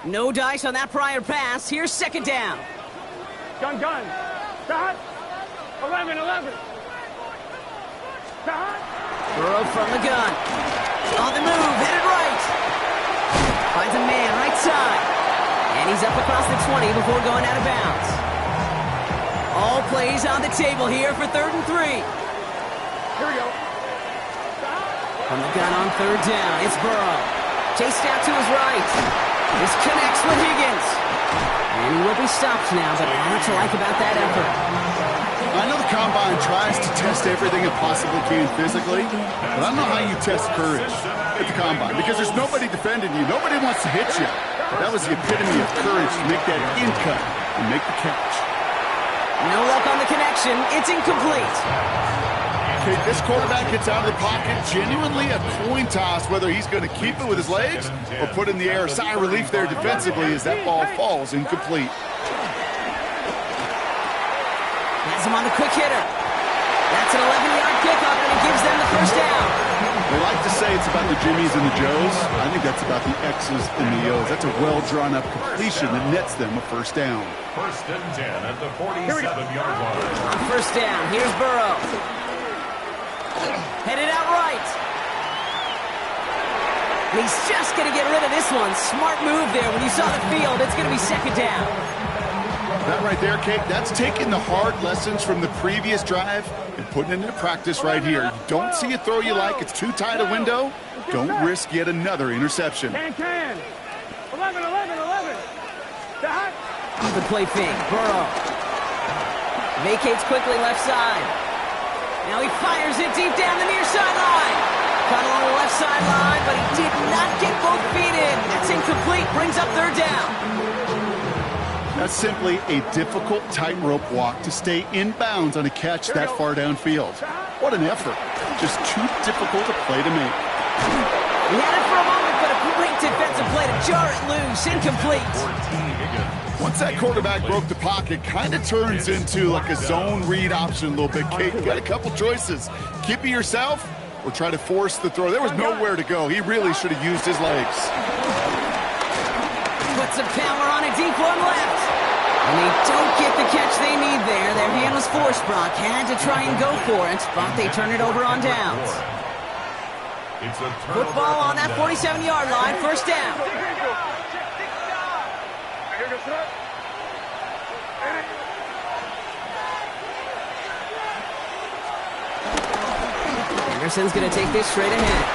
No dice on that prior pass. Here's second down. Gun. Stop. 11. Burrow from the gun. On the move, headed right. Finds a man right side. And he's up across the 20 before going out of bounds. All plays on the table here for 3rd and 3. Here we go. From the gun on third down, it's Burrow. Chased out to his right. This connects with Higgins. And he will be stopped now, but a lot to like about that effort. I know the Combine tries to test everything it possibly can physically, but I don't know how you test courage at the Combine, because there's nobody defending you. Nobody wants to hit you. That was the epitome of courage to make that in cut and make the catch. No luck on the connection. It's incomplete. Okay, this quarterback gets out of the pocket. Genuinely a coin toss whether he's going to keep it with his legs or put in the air. Sigh of relief there defensively as that ball falls incomplete. Has him on the quick hitter. That's an 11-yard pickup, and it gives them the first down. They like to say it's about the Jimmies and the Joes. I think that's about the X's and the O's. That's a well-drawn-up completion that nets them a first down. First and 10 at the 47-yard line. On first down, here's Burrow. Headed out right. And he's just going to get rid of this one. Smart move there. When you saw the field, it's going to be second down. That right there, Kate, that's taking the hard lessons from the previous drive and putting it into practice right here. You don't see a throw you like, it's too tight a window, don't risk yet another interception. 10. 11. Dot. Off the play fake, Burrow. Vacates quickly left side. Now he fires it deep down the near sideline. Caught along the left sideline, but he did not get both feet in. That's incomplete, brings up third down. That's simply a difficult tightrope walk to stay in bounds on a catch that far downfield. What an effort. Just too difficult a play to make. He had it for a moment, but a great defensive play to jar it loose. Incomplete. Once that quarterback broke the pocket, kind of turns into like a zone read option a little bit, Kate. You got a couple choices. Keep it yourself or try to force the throw. There was nowhere to go. He really should have used his legs. Put some power on a deep one left. And they don't get the catch they need there. Their hand was forced, Brock. Had to try and go for it, but they turn it over on downs. Football on that 47-yard line, first down. Anderson's going to take this straight ahead.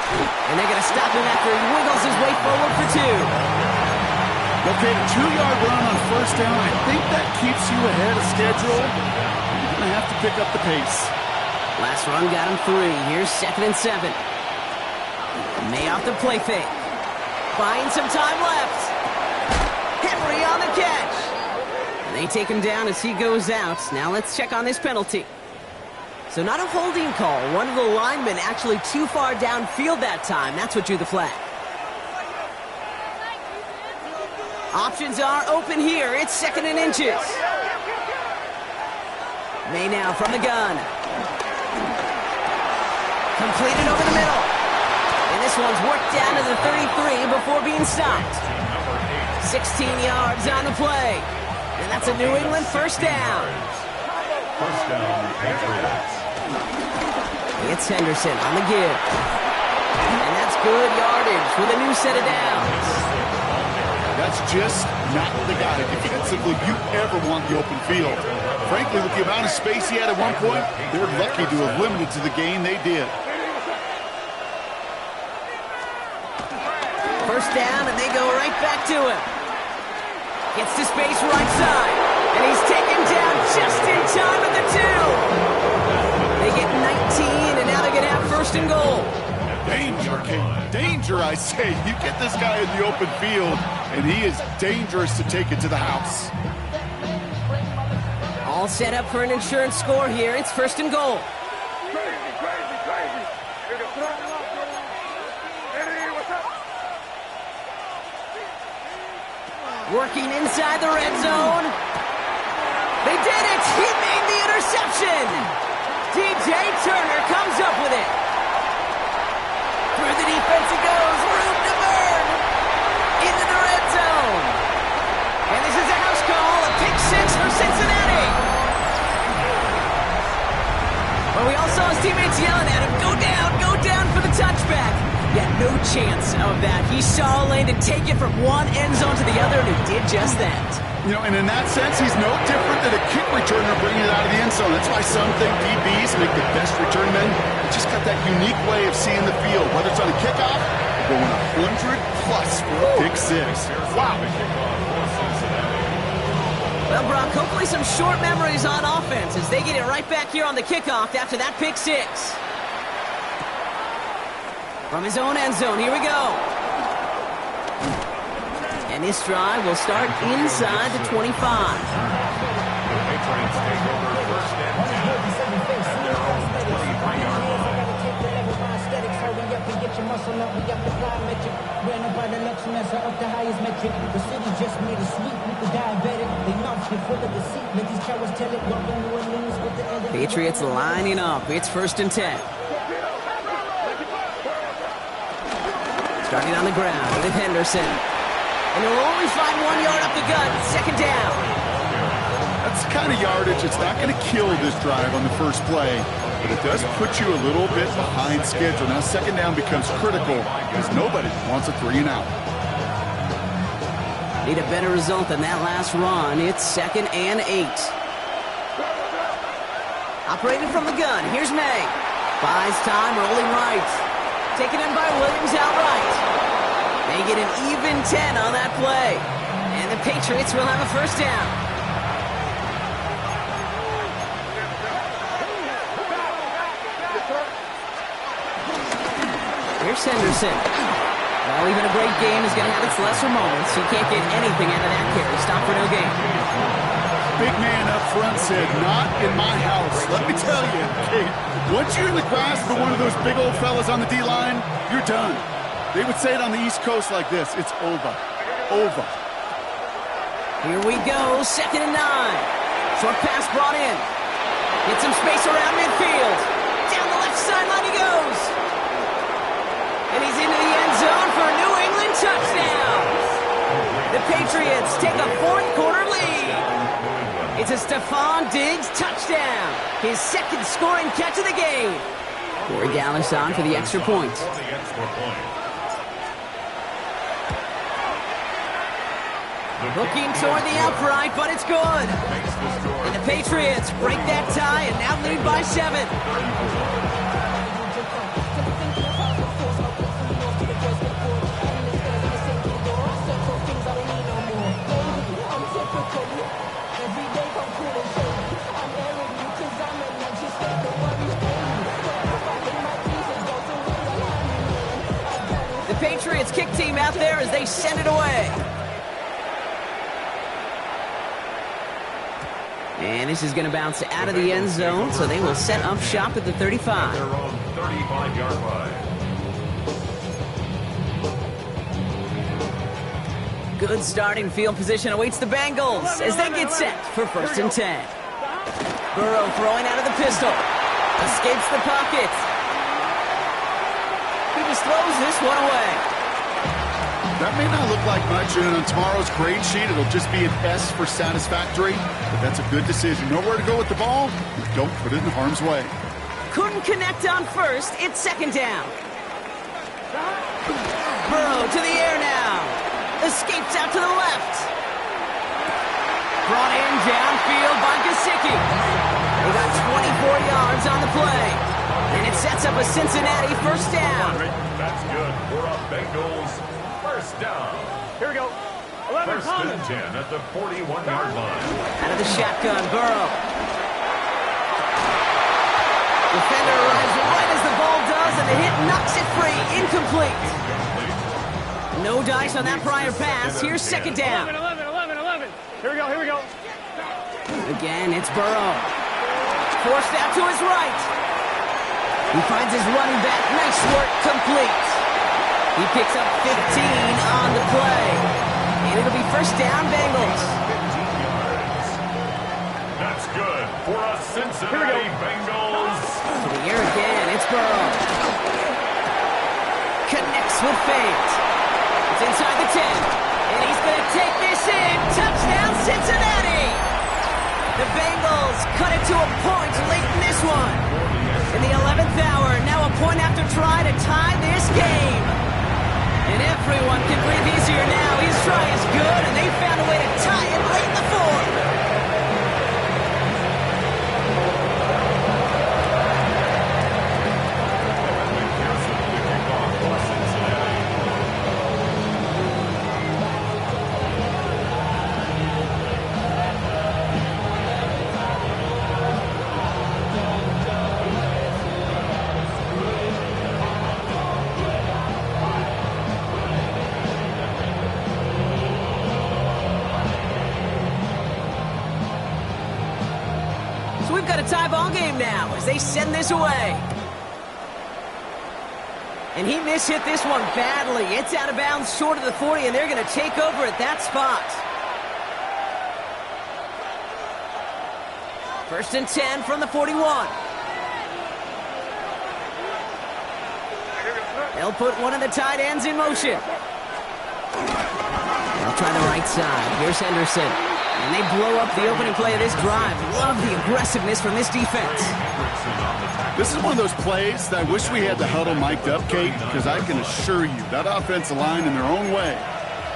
And they're going to stop him after he wiggles his way forward for two. Okay, a 2-yard run on first down. I think that keeps you ahead of schedule. You're going to have to pick up the pace. Last run got him 3. Here's 2nd and 7. May off the play fake. Buying some time left. Henry on the catch. And they take him down as he goes out. Now let's check on this penalty. So not a holding call. One of the linemen actually too far downfield that time. That's what drew the flag. Options are open here. It's 2nd and inches. May now from the gun. Completed over the middle. And this one's worked down to the 33 before being stopped. 16 yards on the play. And that's a New England first down. First down, Patriots. It's Henderson on the give. And that's good yardage with a new set of downs. That's just not the guy defensively you ever want the open field. Frankly, with the amount of space he had at one point, they're lucky to have limited to the gain they did. First down, and they go right back to him. Gets to space right side, and he's taken down just in time at the 2. They get 19, and now they're going to have first and goal. Danger, Kate. Danger, I say. You get this guy in the open field, and he is dangerous to take it to the house. All set up for an insurance score here. It's first and goal. Working inside the red zone. They did it! He made the interception! DJ Turner comes up with it. Through the defense it goes. Room to burn. Into the red zone. And this is a house call. A pick 6 for Cincinnati. Well, we all saw his teammates yelling at him, go down for the touchback. Yet no chance of that. He saw a lane to take it from one end zone to the other, and he did just that. You know, and in that sense, he's no different than a kick returner bringing it out of the end zone. That's why some think DBs make the best return men. They just got that unique way of seeing the field, whether it's on a kickoff or going 100+ for a pick six. Wow. Well, Brock, hopefully some short memories on offense as they get it right back here on the kickoff after that pick six. From his own end zone, here we go. And this drive will start inside the 25. Patriots take over first and 10 at their own 25-yard line. Patriots lining up. It's first and 10. Starting on the ground with Henderson. And he'll only find 1 yard up the gut. Second down. That's the kind of yardage that's not going to kill this drive on the first play, but it does put you a little bit behind schedule. Now second down becomes critical because nobody wants a 3 and out. Need a better result than that last run. It's 2nd and 8. Operating from the gun. Here's May. Buys time, rolling right. Taken in by Williams outright. They get an even 10 on that play. And the Patriots will have a first down. Here's Henderson. Well, even a great game is going to have its lesser moments. You can't get anything out of that carry. Stop for no gain. Big man up front said, not in my house. Let me tell you, Kate, once you're in the grasp of one of those big old fellas on the D-line, you're done. They would say it on the East Coast like this, it's over. Over. Here we go, 2nd and 9. Short pass brought in. Get some space around midfield. Down the left sideline he goes. And he's into the end zone for a New England touchdown. The Patriots take a fourth-quarter lead. It's a Stephon Diggs touchdown. His second scoring catch of the game. Corey Dallas on for the extra point. Looking toward the upright, but it's good. And the Patriots break that tie and now lead by 7. The Patriots kick team out there as they send it away. And this is going to bounce out of the end zone, so they will set up shop at the 35. Their own 35-yard line. Good starting field position awaits the Bengals as they get set for first and 10. Burrow throwing out of the pistol. Escapes the pocket. He just throws this one away. That may not look like much, and on tomorrow's grade sheet, it'll just be an S for satisfactory, but that's a good decision. Nowhere to go with the ball, don't put it in harm's way. Couldn't connect on first, it's second down. Burrow to the air now. Escapes out to the left. Brought in downfield by Gesicki. They got 24 yards on the play, and it sets up a Cincinnati first down. That's good for a Bengals first down. Here we go. 11 First and 10 at the 41-yard line. Out of the shotgun, Burrow. Defender arrives right as the ball does, and the hit knocks it free. Incomplete. No dice on that prior pass. Here's second down. 11. Here we go. Again, it's Burrow. Forced out to his right. He finds his running back. Nice work, complete. He picks up 15 on the play. And it'll be first down, Bengals. 15 yards. That's good for a Cincinnati Bengals. To the air again, it's Burrow. Connects with feint. It's inside the 10. And he's going to take this in. Touchdown, Cincinnati. The Bengals cut it to a point late in this one. In the 11th hour, now a point after try to tie this game. And everyone can breathe easier now. His try is good, and they found a way to tie it late in the tie ball game now as they send this away. And he mishit this one badly. It's out of bounds short of the 40, and they're going to take over at that spot. 1st and 10 from the 41. They'll put one of the tight ends in motion. They'll try the right side. Here's Henderson. And they blow up the opening play of this drive. Love the aggressiveness from this defense. This is one of those plays that I wish we had the huddle mic'd up, Kate, because I can assure you that offensive line in their own way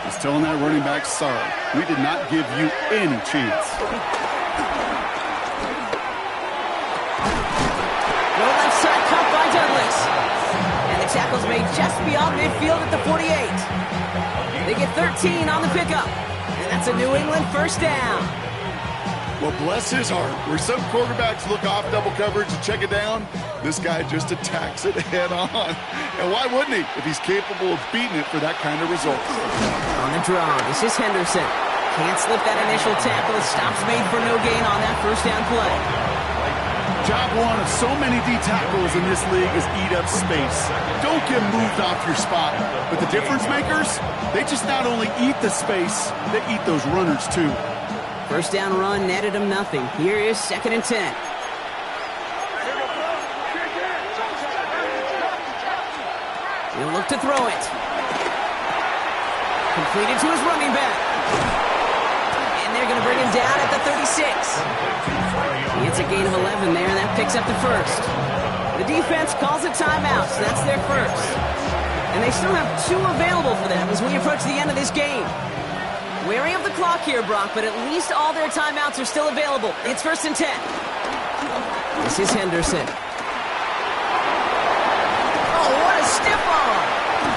is telling that running back, sorry, we did not give you any chance. No left side cut by Douglas. And the tackle's made just beyond midfield at the 48. They get 13 on the pickup. And that's a New England first down. Well, bless his heart. Where some quarterbacks look off double coverage and check it down, this guy just attacks it head on. And why wouldn't he if he's capable of beating it for that kind of result? On the draw, this is Henderson. Can't slip that initial tackle. Stops made for no gain on that first down play. Job one of so many D tackles in this league is eat up space. Don't get moved off your spot. But the difference makers, they just not only eat the space, they eat those runners too. First down run netted him nothing. Here is 2nd and 10. He'll look to throw it. Completed to his running back. And they're going to bring him down at the 36. It's a gain of 11 there, and that picks up the first. The defense calls a timeout, so that's their first. And they still have 2 available for them as we approach the end of this game. Wary of the clock here, Brock, but at least all their timeouts are still available. It's 1st and 10. This is Henderson. Oh, what a stiff arm!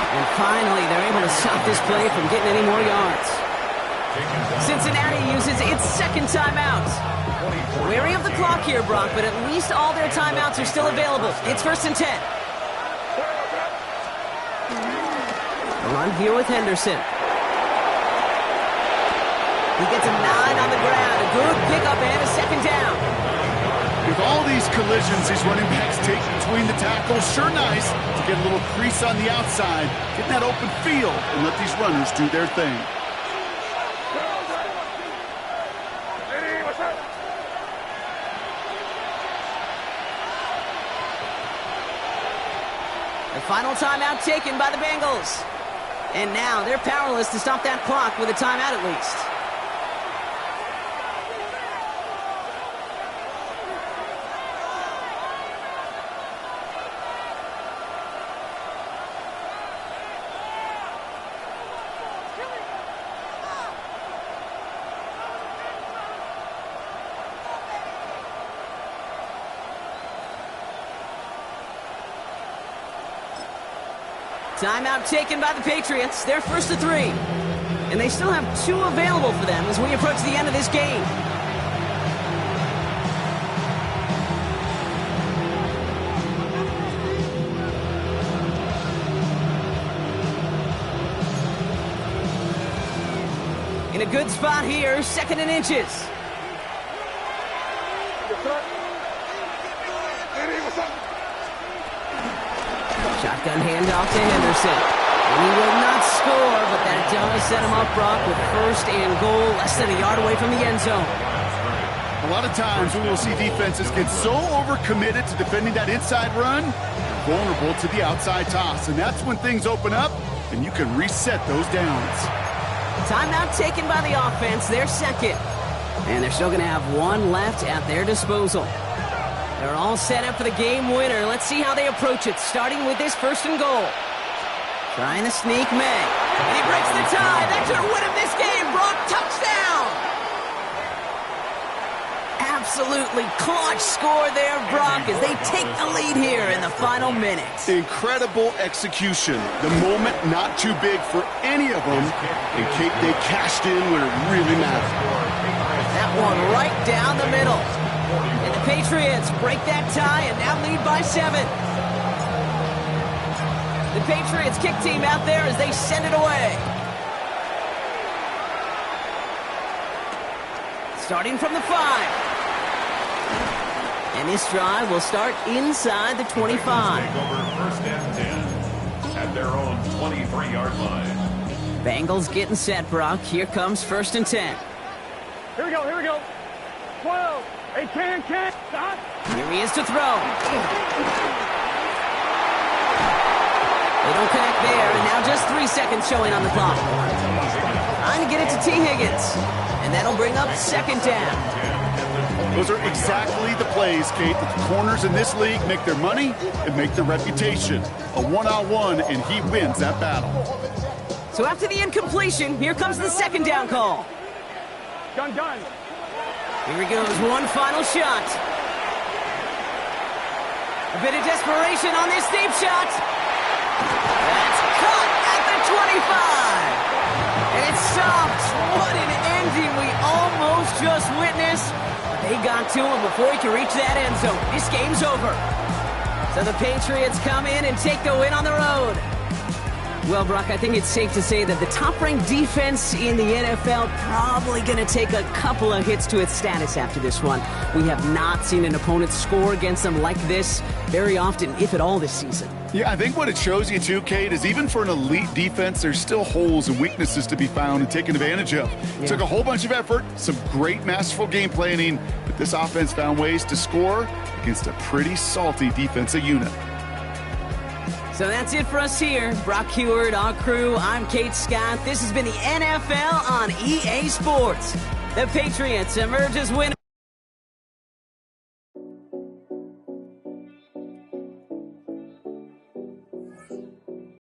And finally, they're able to stop this play from getting any more yards. Cincinnati uses its 2nd timeout. Wary of the clock here, Brock, but at least all their timeouts are still available. It's 1st and 10. A run here with Henderson. He gets a 9 on the ground. A good pickup and a 2nd down. With all these collisions these running backs take between the tackles, sure nice to get a little crease on the outside, get in that open field, and let these runners do their thing. The final timeout taken by the Bengals. And now they're powerless to stop that clock with a timeout at least. Timeout taken by the Patriots. They're 1st and 3. And they still have 2 available for them as we approach the end of this game. In a good spot here, 2nd and inches. Shotgun handoff to Henderson. And he will not score, but that does set him up, Brock, with 1st and goal, less than a yard away from the end zone. A lot of times we will see defenses get so overcommitted to defending that inside run, vulnerable to the outside toss. And that's when things open up, and you can reset those downs. Timeout taken by the offense, their 2nd. And they're still going to have 1 left at their disposal. They're all set up for the game winner. Let's see how they approach it, starting with this 1st and goal. Trying to sneak May. And he breaks the tie. That should win him this game, Brock. Touchdown! Absolutely clutch score there, Brock, as they take the lead here in the final minutes. Incredible execution. The moment not too big for any of them. And Kate, they cashed in when it really mattered. That one right down the middle. And the Patriots break that tie and now lead by 7. The Patriots kick team out there as they send it away. Starting from the 5. And this drive will start inside the 25. Take over first and 10 at their own 23-yard line. Bengals getting set, Brock. Here comes first and 10. Here we go, here we go. 12. Hey, can, stop. Here he is to throw. They don't connect there, and now just 3 seconds showing on the clock. Trying to get it to T. Higgins, and that'll bring up second down. Those are exactly the plays, Kate, that the corners in this league make their money and make their reputation. A one-on-one, and he wins that battle. So after the incompletion, here comes the second down call. Done. Here he goes, one final shot. A bit of desperation on this deep shot. That's caught at the 25. And it's stopped. What an ending we almost just witnessed. They got to him before he could reach that end zone. This game's over. So the Patriots come in and take the win on the road. Well, Brock, I think it's safe to say that the top-ranked defense in the NFL probably going to take a couple of hits to its status after this one. We have not seen an opponent score against them like this very often, if at all, this season. Yeah, I think what it shows you, too, Kate, is even for an elite defense, there's still holes and weaknesses to be found and taken advantage of. It took a whole bunch of effort, some great masterful game planning, but this offense found ways to score against a pretty salty defensive unit. So that's it for us here. Brock Heward, our crew, I'm Kate Scott. This has been the NFL on EA Sports. The Patriots emerge as winners.